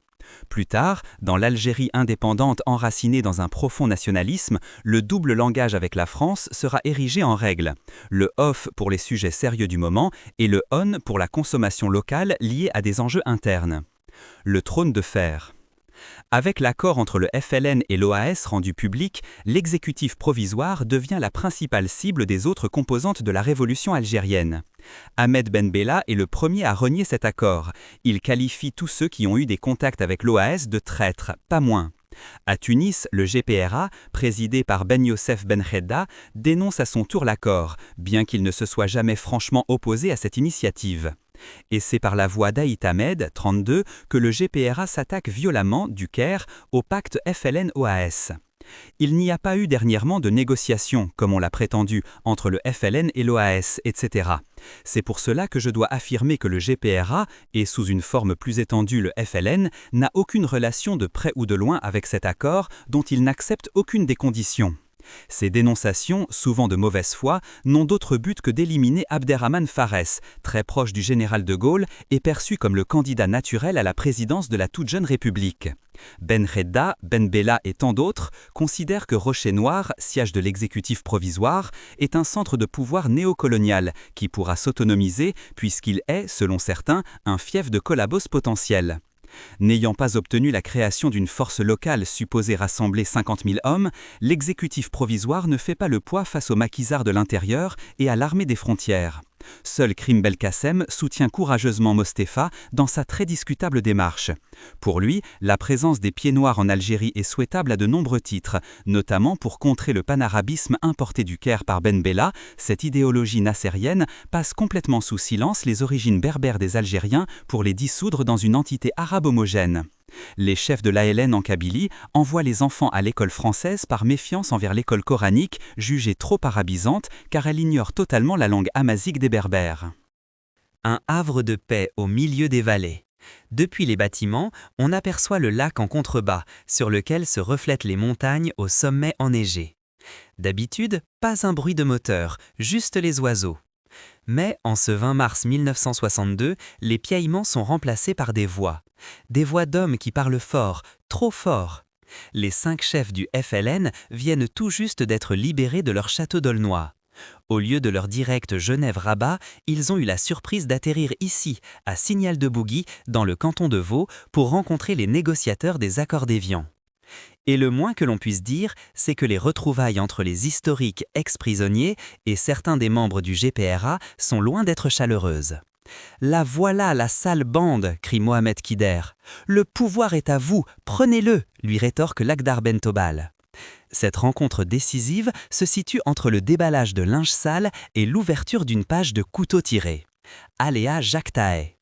Plus tard, dans l'Algérie indépendante enracinée dans un profond nationalisme, le double langage avec la France sera érigé en règle. Le off pour les sujets sérieux du moment et le on pour la consommation locale liée à des enjeux internes. Le trône de fer. Avec l'accord entre le FLN et l'OAS rendu public, l'exécutif provisoire devient la principale cible des autres composantes de la révolution algérienne. Ahmed Ben Bella est le premier à renier cet accord. Il qualifie tous ceux qui ont eu des contacts avec l'OAS de traîtres, pas moins. À Tunis, le GPRA, présidé par Ben Youssef Ben Khedda, dénonce à son tour l'accord, bien qu'il ne se soit jamais franchement opposé à cette initiative. Et c'est par la voix d'Aït Ahmed, 32, que le GPRA s'attaque violemment, du Caire, au pacte FLN-OAS. Il n'y a pas eu dernièrement de négociations, comme on l'a prétendu, entre le FLN et l'OAS, etc. C'est pour cela que je dois affirmer que le GPRA, et sous une forme plus étendue le FLN, n'a aucune relation de près ou de loin avec cet accord dont il n'accepte aucune des conditions. Ces dénonciations, souvent de mauvaise foi, n'ont d'autre but que d'éliminer Abderrahmane Fares, très proche du général de Gaulle et perçu comme le candidat naturel à la présidence de la toute jeune République. Ben Khedda, Ben Bella et tant d'autres considèrent que Rocher Noir, siège de l'exécutif provisoire, est un centre de pouvoir néocolonial qui pourra s'autonomiser puisqu'il est, selon certains, un fief de collabos potentiel. N'ayant pas obtenu la création d'une force locale supposée rassembler 50 000 hommes, l'exécutif provisoire ne fait pas le poids face aux maquisards de l'intérieur et à l'armée des frontières. Seul Krim Belkacem soutient courageusement Mostapha dans sa très discutable démarche. Pour lui, la présence des pieds noirs en Algérie est souhaitable à de nombreux titres, notamment pour contrer le panarabisme importé du Caire par Ben Bella. Cette idéologie nassérienne passe complètement sous silence les origines berbères des Algériens pour les dissoudre dans une entité arabe homogène. Les chefs de l'ALN en Kabylie envoient les enfants à l'école française par méfiance envers l'école coranique, jugée trop arabisante car elle ignore totalement la langue amazique des Berbères. Un havre de paix au milieu des vallées. Depuis les bâtiments, on aperçoit le lac en contrebas, sur lequel se reflètent les montagnes au sommet enneigé. D'habitude, pas un bruit de moteur, juste les oiseaux. Mais en ce 20 mars 1962, les piaillements sont remplacés par des voix. Des voix d'hommes qui parlent fort, trop fort. Les 5 chefs du FLN viennent tout juste d'être libérés de leur château d'Aulnoy. Au lieu de leur direct Genève-Rabat, ils ont eu la surprise d'atterrir ici, à Signal-de-Bougy, dans le canton de Vaud, pour rencontrer les négociateurs des accords d'Évian. Et le moins que l'on puisse dire, c'est que les retrouvailles entre les historiques ex-prisonniers et certains des membres du GPRA sont loin d'être chaleureuses. « La voilà, la sale bande !» crie Mohamed Kider. « Le pouvoir est à vous, prenez-le !» lui rétorque Lakhdar Bentobal. Cette rencontre décisive se situe entre le déballage de linge sale et l'ouverture d'une page de couteau tiré. Aléa Jacques Tahay.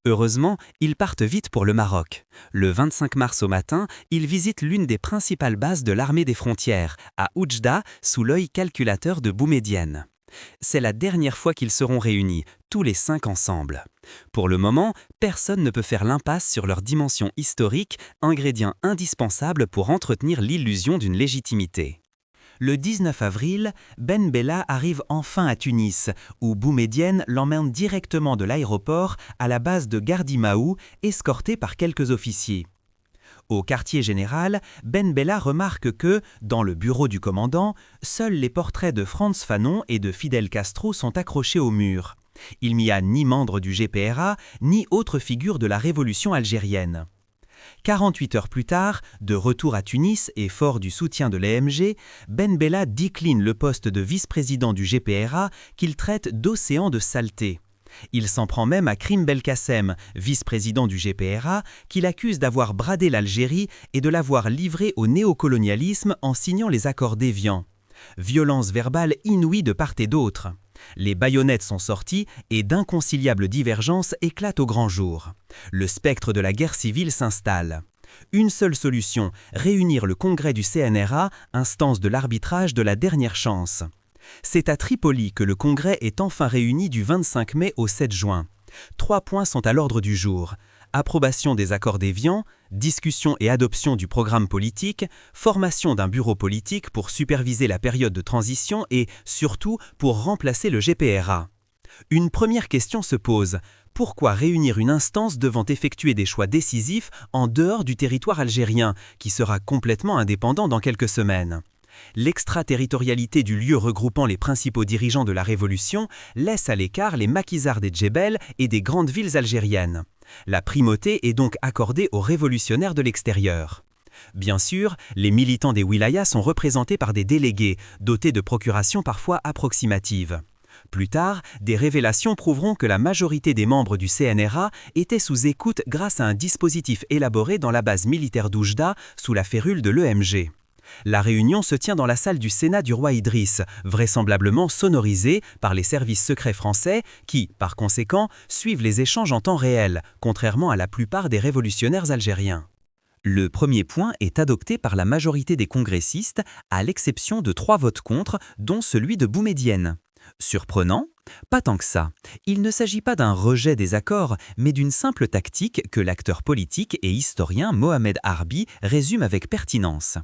Heureusement, ils partent vite pour le Maroc. Le 25 mars au matin, ils visitent l'une des principales bases de l'armée des frontières, à Oujda, sous l'œil calculateur de Boumedienne. C'est la dernière fois qu'ils seront réunis, tous les 5 ensemble. Pour le moment, personne ne peut faire l'impasse sur leur dimension historique, ingrédient indispensable pour entretenir l'illusion d'une légitimité. Le 19 avril, Ben Bella arrive enfin à Tunis, où Boumedienne l'emmène directement de l'aéroport à la base de Gardimaou, escorté par quelques officiers. Au quartier général, Ben Bella remarque que, dans le bureau du commandant, seuls les portraits de Frantz Fanon et de Fidel Castro sont accrochés au mur. Il n'y a ni membre du GPRA, ni autre figure de la révolution algérienne. 48 heures plus tard, de retour à Tunis et fort du soutien de l'EMG, Ben Bella décline le poste de vice-président du GPRA qu'il traite d'océan de saleté. Il s'en prend même à Krim Belkacem, vice-président du GPRA, qu'il accuse d'avoir bradé l'Algérie et de l'avoir livré au néocolonialisme en signant les accords d'Évian. Violence verbale inouïe de part et d'autre. Les baïonnettes sont sorties et d'inconciliables divergences éclatent au grand jour. Le spectre de la guerre civile s'installe. Une seule solution, réunir le congrès du CNRA, instance de l'arbitrage de la dernière chance. C'est à Tripoli que le congrès est enfin réuni du 25 mai au 7 juin. 3 points sont à l'ordre du jour. Approbation des accords d'Évian, discussion et adoption du programme politique, formation d'un bureau politique pour superviser la période de transition et, surtout, pour remplacer le GPRA. Une première question se pose. Pourquoi réunir une instance devant effectuer des choix décisifs en dehors du territoire algérien, qui sera complètement indépendant dans quelques semaines ? L'extraterritorialité du lieu regroupant les principaux dirigeants de la Révolution laisse à l'écart les maquisards des Djebel et des grandes villes algériennes. La primauté est donc accordée aux révolutionnaires de l'extérieur. Bien sûr, les militants des wilayas sont représentés par des délégués, dotés de procurations parfois approximatives. Plus tard, des révélations prouveront que la majorité des membres du CNRA étaient sous écoute grâce à un dispositif élaboré dans la base militaire d'Oujda sous la férule de l'EMG. La réunion se tient dans la salle du Sénat du roi Idriss, vraisemblablement sonorisée par les services secrets français qui, par conséquent, suivent les échanges en temps réel, contrairement à la plupart des révolutionnaires algériens. Le premier point est adopté par la majorité des congressistes, à l'exception de 3 votes contre, dont celui de Boumedienne. Surprenant ? Pas tant que ça. Il ne s'agit pas d'un rejet des accords, mais d'une simple tactique que l'acteur politique et historien Mohamed Harbi résume avec pertinence.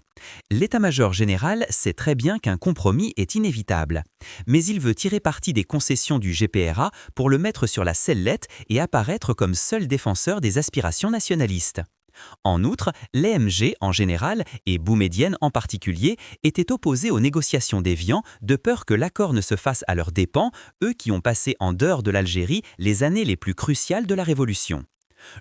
L'état-major général sait très bien qu'un compromis est inévitable, mais il veut tirer parti des concessions du GPRA pour le mettre sur la sellette et apparaître comme seul défenseur des aspirations nationalistes. En outre, l'EMG en général, et Boumedienne en particulier, étaient opposés aux négociations d'Évian de peur que l'accord ne se fasse à leurs dépens, eux qui ont passé en dehors de l'Algérie les années les plus cruciales de la Révolution.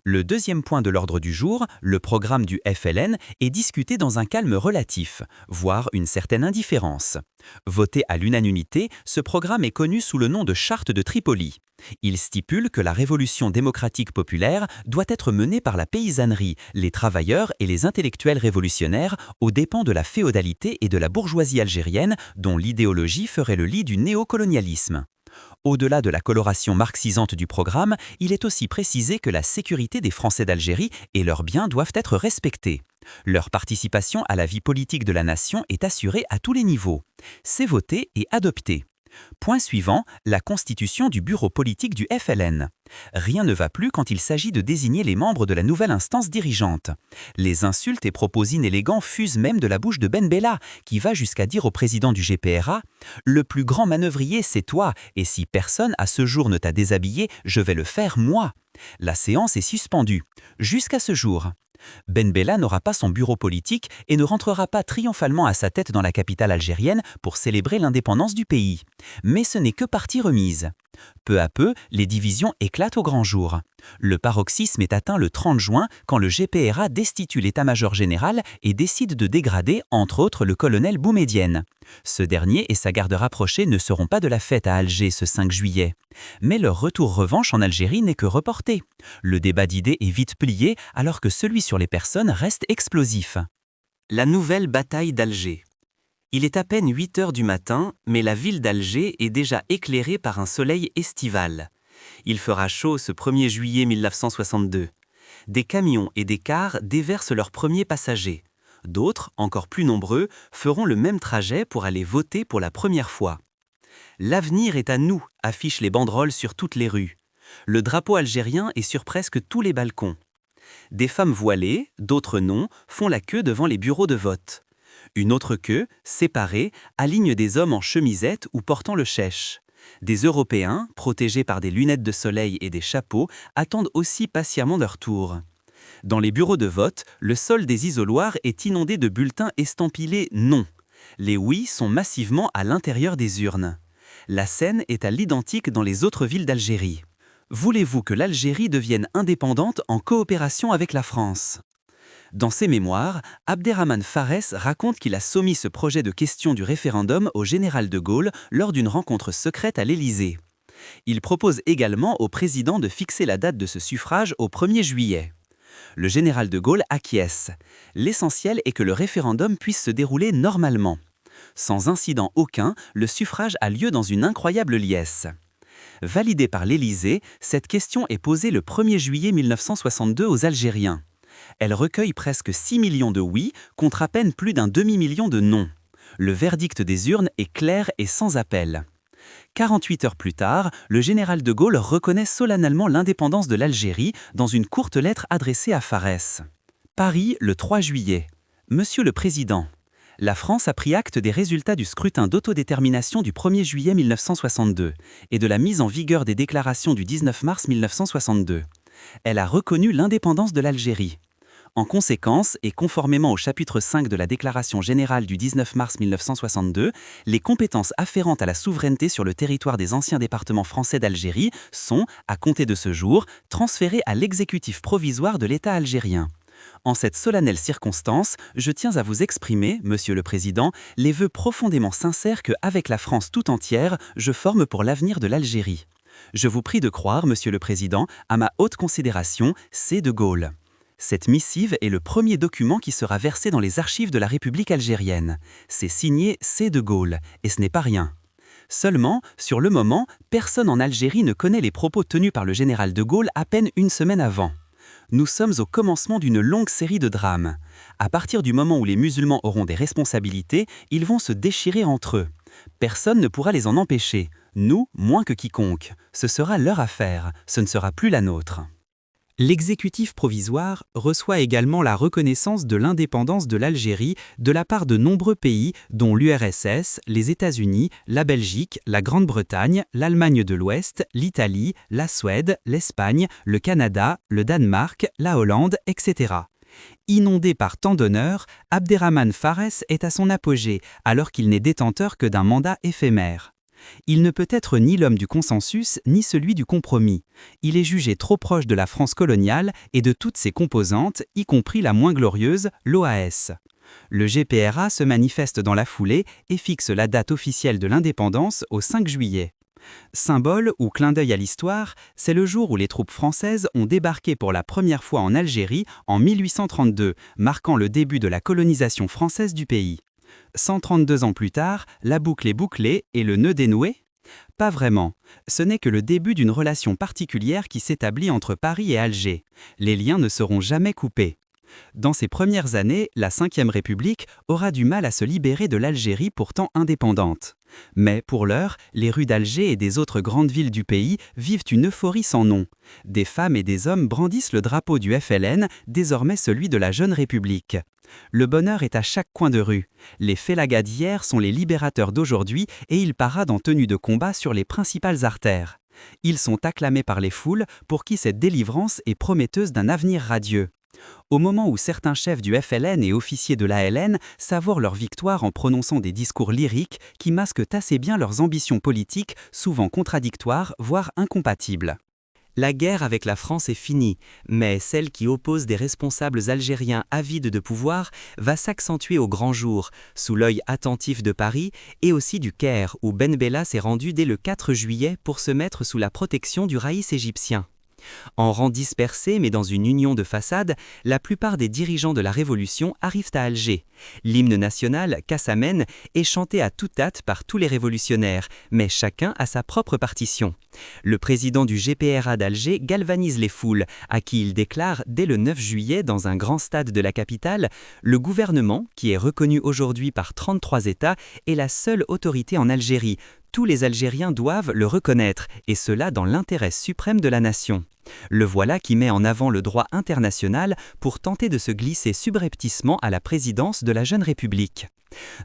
Le deuxième point de l'ordre du jour, le programme du FLN, est discuté dans un calme relatif, voire une certaine indifférence. Voté à l'unanimité, ce programme est connu sous le nom de Charte de Tripoli. Il stipule que la révolution démocratique populaire doit être menée par la paysannerie, les travailleurs et les intellectuels révolutionnaires aux dépens de la féodalité et de la bourgeoisie algérienne dont l'idéologie ferait le lit du néocolonialisme. Au-delà de la coloration marxisante du programme, il est aussi précisé que la sécurité des Français d'Algérie et leurs biens doivent être respectés. Leur participation à la vie politique de la nation est assurée à tous les niveaux. C'est voté et adopté. Point suivant, la constitution du bureau politique du FLN. Rien ne va plus quand il s'agit de désigner les membres de la nouvelle instance dirigeante. Les insultes et propos inélégants fusent même de la bouche de Ben Bella, qui va jusqu'à dire au président du GPRA « Le plus grand manœuvrier, c'est toi, et si personne à ce jour ne t'a déshabillé, je vais le faire moi. » La séance est suspendue. Jusqu'à ce jour. Ben Bella n'aura pas son bureau politique et ne rentrera pas triomphalement à sa tête dans la capitale algérienne pour célébrer l'indépendance du pays. Mais ce n'est que partie remise. Peu à peu, les divisions éclatent au grand jour. Le paroxysme est atteint le 30 juin quand le GPRA destitue l'état-major général et décide de dégrader, entre autres, le colonel Boumedienne. Ce dernier et sa garde rapprochée ne seront pas de la fête à Alger ce 5 juillet. Mais leur retour revanche en Algérie n'est que reporté. Le débat d'idées est vite plié alors que celui sur les personnes reste explosif. La nouvelle bataille d'Alger. Il est à peine 8 heures du matin, mais la ville d'Alger est déjà éclairée par un soleil estival. Il fera chaud ce 1er juillet 1962. Des camions et des cars déversent leurs premiers passagers. D'autres, encore plus nombreux, feront le même trajet pour aller voter pour la première fois. L'avenir est à nous, affichent les banderoles sur toutes les rues. Le drapeau algérien est sur presque tous les balcons. Des femmes voilées, d'autres non, font la queue devant les bureaux de vote. Une autre queue, séparée, aligne des hommes en chemisette ou portant le chèche. Des Européens, protégés par des lunettes de soleil et des chapeaux, attendent aussi patiemment leur tour. Dans les bureaux de vote, le sol des isoloirs est inondé de bulletins estampillés « non ». Les oui sont massivement à l'intérieur des urnes. La scène est à l'identique dans les autres villes d'Algérie. Voulez-vous que l'Algérie devienne indépendante en coopération avec la France ? Dans ses mémoires, Abderrahmane Farès raconte qu'il a soumis ce projet de question du référendum au général de Gaulle lors d'une rencontre secrète à l'Élysée. Il propose également au président de fixer la date de ce suffrage au 1er juillet. Le général de Gaulle acquiesce. L'essentiel est que le référendum puisse se dérouler normalement. Sans incident aucun, le suffrage a lieu dans une incroyable liesse. Validée par l'Élysée, cette question est posée le 1er juillet 1962 aux Algériens. Elle recueille presque 6 millions de oui contre à peine plus d'un demi-million de non. Le verdict des urnes est clair et sans appel. 48 heures plus tard, le général de Gaulle reconnaît solennellement l'indépendance de l'Algérie dans une courte lettre adressée à Farès. Paris, le 3 juillet. Monsieur le Président, la France a pris acte des résultats du scrutin d'autodétermination du 1er juillet 1962 et de la mise en vigueur des déclarations du 19 mars 1962. Elle a reconnu l'indépendance de l'Algérie. En conséquence, et conformément au chapitre 5 de la Déclaration générale du 19 mars 1962, les compétences afférentes à la souveraineté sur le territoire des anciens départements français d'Algérie sont, à compter de ce jour, transférées à l'exécutif provisoire de l'État algérien. En cette solennelle circonstance, je tiens à vous exprimer, Monsieur le Président, les vœux profondément sincères que, avec la France tout entière, je forme pour l'avenir de l'Algérie. Je vous prie de croire, Monsieur le Président, à ma haute considération, C. de Gaulle. Cette missive est le premier document qui sera versé dans les archives de la République algérienne. C'est signé C. de Gaulle, et ce n'est pas rien. Seulement, sur le moment, personne en Algérie ne connaît les propos tenus par le général de Gaulle à peine une semaine avant. Nous sommes au commencement d'une longue série de drames. À partir du moment où les musulmans auront des responsabilités, ils vont se déchirer entre eux. Personne ne pourra les en empêcher. Nous, moins que quiconque. Ce sera leur affaire, ce ne sera plus la nôtre. L'exécutif provisoire reçoit également la reconnaissance de l'indépendance de l'Algérie de la part de nombreux pays dont l'URSS, les États-Unis, la Belgique, la Grande-Bretagne, l'Allemagne de l'Ouest, l'Italie, la Suède, l'Espagne, le Canada, le Danemark, la Hollande, etc. Inondé par tant d'honneurs, Abderrahmane Farès est à son apogée alors qu'il n'est détenteur que d'un mandat éphémère. Il ne peut être ni l'homme du consensus ni celui du compromis. Il est jugé trop proche de la France coloniale et de toutes ses composantes, y compris la moins glorieuse, l'OAS. Le GPRA se manifeste dans la foulée et fixe la date officielle de l'indépendance au 5 juillet. Symbole ou clin d'œil à l'histoire, c'est le jour où les troupes françaises ont débarqué pour la première fois en Algérie en 1832, marquant le début de la colonisation française du pays. 132 ans plus tard, la boucle est bouclée et le nœud dénoué ? Pas vraiment. Ce n'est que le début d'une relation particulière qui s'établit entre Paris et Alger. Les liens ne seront jamais coupés. Dans ces premières années, la Ve République aura du mal à se libérer de l'Algérie pourtant indépendante. Mais pour l'heure, les rues d'Alger et des autres grandes villes du pays vivent une euphorie sans nom. Des femmes et des hommes brandissent le drapeau du FLN, désormais celui de la jeune République. Le bonheur est à chaque coin de rue. Les félagas d'hier sont les libérateurs d'aujourd'hui et ils paradent en tenue de combat sur les principales artères. Ils sont acclamés par les foules pour qui cette délivrance est prometteuse d'un avenir radieux. Au moment où certains chefs du FLN et officiers de l'ALN savourent leur victoire en prononçant des discours lyriques qui masquent assez bien leurs ambitions politiques, souvent contradictoires, voire incompatibles. La guerre avec la France est finie, mais celle qui oppose des responsables algériens avides de pouvoir va s'accentuer au grand jour, sous l'œil attentif de Paris et aussi du Caire, où Ben Bella s'est rendu dès le 4 juillet pour se mettre sous la protection du raïs égyptien. En rang dispersé mais dans une union de façade, la plupart des dirigeants de la Révolution arrivent à Alger. L'hymne national, Kassamen, est chanté à toute hâte par tous les révolutionnaires, mais chacun a sa propre partition. Le président du GPRA d'Alger galvanise les foules, à qui il déclare dès le 9 juillet dans un grand stade de la capitale « Le gouvernement, qui est reconnu aujourd'hui par 33 États, est la seule autorité en Algérie. Tous les Algériens doivent le reconnaître, et cela dans l'intérêt suprême de la nation. Le voilà qui met en avant le droit international pour tenter de se glisser subrepticement à la présidence de la jeune République.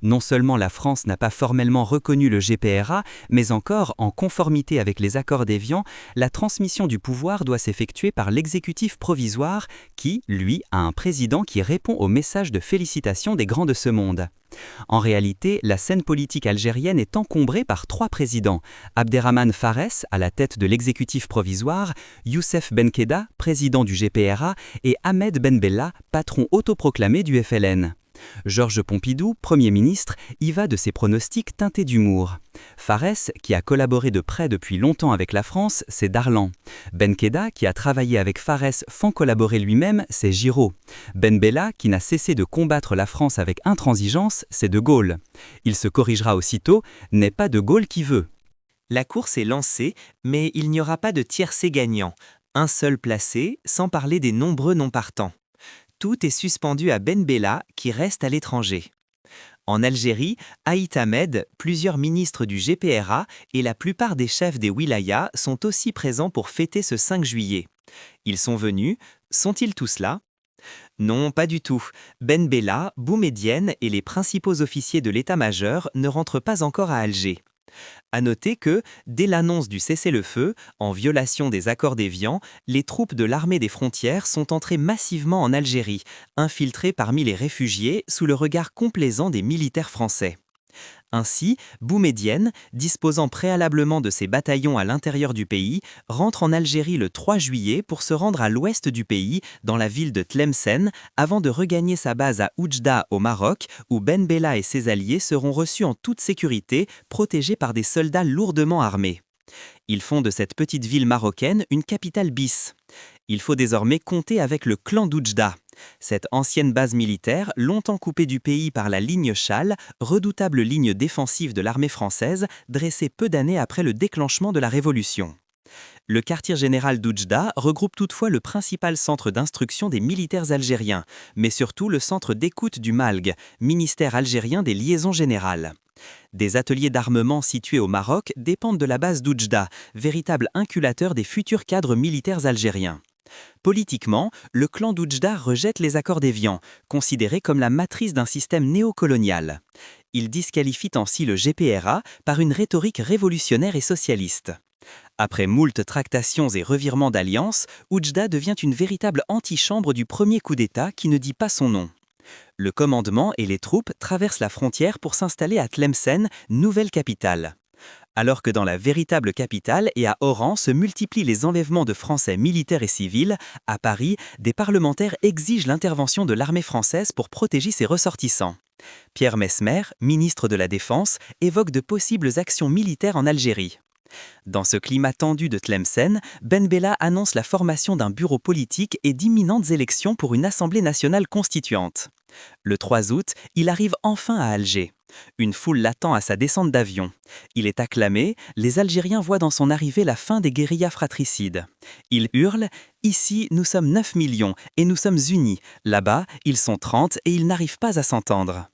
Non seulement la France n'a pas formellement reconnu le GPRA, mais encore, en conformité avec les accords d'Évian, la transmission du pouvoir doit s'effectuer par l'exécutif provisoire qui, lui, a un président qui répond aux messages de félicitations des grands de ce monde. En réalité, la scène politique algérienne est encombrée par 3 présidents, Abderrahmane Farès, à la tête de l'exécutif provisoire, Youssef Benkeda, président du GPRA, et Ahmed Ben Bella, patron autoproclamé du FLN. Georges Pompidou, Premier ministre, y va de ses pronostics teintés d'humour. Farès, qui a collaboré de près depuis longtemps avec la France, c'est Darlan. Benkeda, qui a travaillé avec Farès sans collaborer lui-même, c'est Giraud. Ben Bella, qui n'a cessé de combattre la France avec intransigeance, c'est De Gaulle. Il se corrigera aussitôt, n'est pas De Gaulle qui veut. La course est lancée, mais il n'y aura pas de tiercé gagnant. Un seul placé, sans parler des nombreux non-partants. Tout est suspendu à Ben Bella, qui reste à l'étranger. En Algérie, Aït Ahmed, plusieurs ministres du GPRA et la plupart des chefs des wilayas sont aussi présents pour fêter ce 5 juillet. Ils sont venus, sont-ils tous là? Non, pas du tout. Ben Bella, Boumedienne et les principaux officiers de l'état-major ne rentrent pas encore à Alger. À noter que, dès l'annonce du cessez-le-feu, en violation des accords d'Évian, les troupes de l'armée des frontières sont entrées massivement en Algérie, infiltrées parmi les réfugiés sous le regard complaisant des militaires français. Ainsi, Boumedienne, disposant préalablement de ses bataillons à l'intérieur du pays, rentre en Algérie le 3 juillet pour se rendre à l'ouest du pays, dans la ville de Tlemcen, avant de regagner sa base à Oujda au Maroc, où Ben Bella et ses alliés seront reçus en toute sécurité, protégés par des soldats lourdement armés. Ils font de cette petite ville marocaine une capitale bis. Il faut désormais compter avec le clan d'Oujda. Cette ancienne base militaire, longtemps coupée du pays par la ligne Chal, redoutable ligne défensive de l'armée française, dressée peu d'années après le déclenchement de la Révolution. Le quartier général d'Oujda regroupe toutefois le principal centre d'instruction des militaires algériens, mais surtout le centre d'écoute du MALG, ministère algérien des liaisons générales. Des ateliers d'armement situés au Maroc dépendent de la base d'Oujda, véritable inculateur des futurs cadres militaires algériens. Politiquement, le clan d'Oujda rejette les accords d'Évian, considérés comme la matrice d'un système néocolonial. Il disqualifie ainsi le GPRA par une rhétorique révolutionnaire et socialiste. Après moult tractations et revirements d'alliance, Oujda devient une véritable antichambre du premier coup d'État qui ne dit pas son nom. Le commandement et les troupes traversent la frontière pour s'installer à Tlemcen, nouvelle capitale. Alors que dans la véritable capitale et à Oran se multiplient les enlèvements de Français militaires et civils, à Paris, des parlementaires exigent l'intervention de l'armée française pour protéger ses ressortissants. Pierre Messmer, ministre de la Défense, évoque de possibles actions militaires en Algérie. Dans ce climat tendu de Tlemcen, Ben Bella annonce la formation d'un bureau politique et d'imminentes élections pour une assemblée nationale constituante. Le 3 août, il arrive enfin à Alger. Une foule l'attend à sa descente d'avion. Il est acclamé, les Algériens voient dans son arrivée la fin des guérillas fratricides. Ils hurlent « Ici, nous sommes 9 millions et nous sommes unis. Là-bas, ils sont 30 et ils n'arrivent pas à s'entendre. »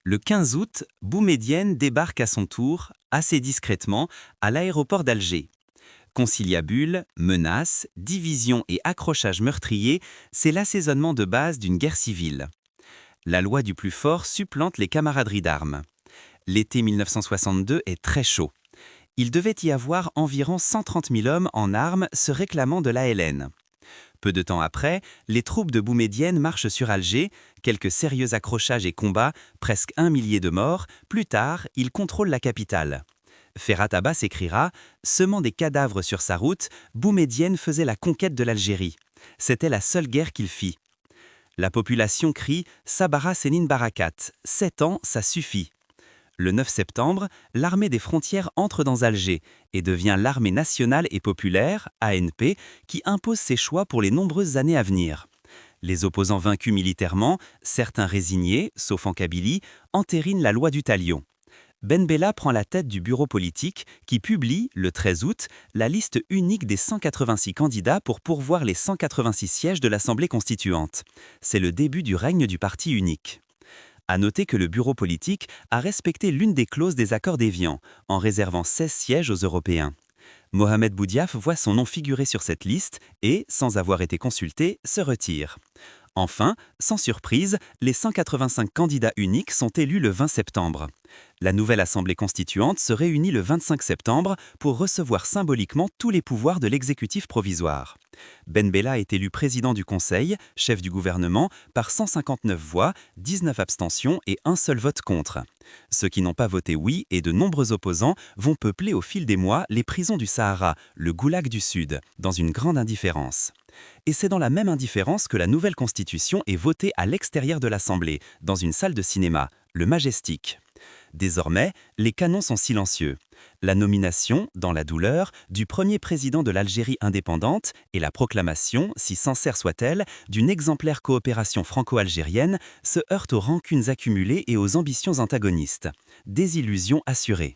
Le 15 août, Boumedienne débarque à son tour, assez discrètement, à l'aéroport d'Alger. Conciliabule, menaces, divisions et accrochages meurtriers, c'est l'assaisonnement de base d'une guerre civile. La loi du plus fort supplante les camaraderies d'armes. L'été 1962 est très chaud. Il devait y avoir environ 130 000 hommes en armes se réclamant de l'ALN. Peu de temps après, les troupes de Boumedienne marchent sur Alger, quelques sérieux accrochages et combats, presque 1 millier de morts, plus tard, ils contrôlent la capitale. Ferhat Abbas écrira « Semant des cadavres sur sa route, Boumedienne faisait la conquête de l'Algérie. C'était la seule guerre qu'il fit. » La population crie « Sabara Senin Barakat, 7 ans, ça suffit ». Le 9 septembre, l'armée des frontières entre dans Alger et devient l'armée nationale et populaire, ANP, qui impose ses choix pour les nombreuses années à venir. Les opposants vaincus militairement, certains résignés, sauf en Kabylie, entérinent la loi du talion. Ben Bella prend la tête du bureau politique qui publie, le 13 août, la liste unique des 186 candidats pour pourvoir les 186 sièges de l'Assemblée constituante. C'est le début du règne du parti unique. À noter que le bureau politique a respecté l'une des clauses des accords d'Évian, en réservant 16 sièges aux Européens. Mohamed Boudiaf voit son nom figurer sur cette liste et, sans avoir été consulté, se retire. Enfin, sans surprise, les 185 candidats uniques sont élus le 20 septembre. La nouvelle Assemblée constituante se réunit le 25 septembre pour recevoir symboliquement tous les pouvoirs de l'exécutif provisoire. Ben Bella est élu président du Conseil, chef du gouvernement, par 159 voix, 19 abstentions et un seul vote contre. Ceux qui n'ont pas voté oui et de nombreux opposants vont peupler au fil des mois les prisons du Sahara, le goulag du Sud, dans une grande indifférence. Et c'est dans la même indifférence que la nouvelle constitution est votée à l'extérieur de l'Assemblée, dans une salle de cinéma, le Majestic. Désormais, les canons sont silencieux. La nomination, dans la douleur, du premier président de l'Algérie indépendante et la proclamation, si sincère soit-elle, d'une exemplaire coopération franco-algérienne se heurtent aux rancunes accumulées et aux ambitions antagonistes. Désillusion assurée.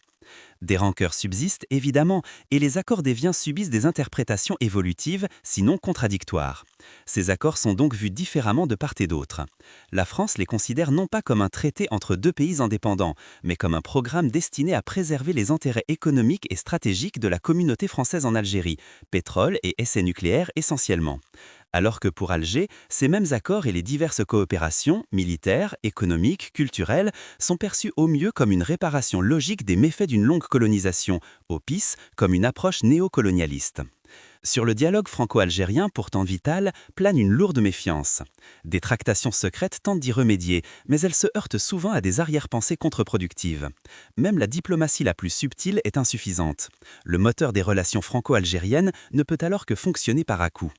Des rancœurs subsistent évidemment et les accords d'Évian subissent des interprétations évolutives, sinon contradictoires. Ces accords sont donc vus différemment de part et d'autre. La France les considère non pas comme un traité entre deux pays indépendants, mais comme un programme destiné à préserver les intérêts économiques et stratégiques de la communauté française en Algérie, pétrole et essais nucléaires essentiellement. Alors que pour Alger, ces mêmes accords et les diverses coopérations, militaires, économiques, culturelles, sont perçus au mieux comme une réparation logique des méfaits d'une longue colonisation, au pis comme une approche néocolonialiste. Sur le dialogue franco-algérien, pourtant vital, plane une lourde méfiance. Des tractations secrètes tentent d'y remédier, mais elles se heurtent souvent à des arrière-pensées contre-productives. Même la diplomatie la plus subtile est insuffisante. Le moteur des relations franco-algériennes ne peut alors que fonctionner par à-coups.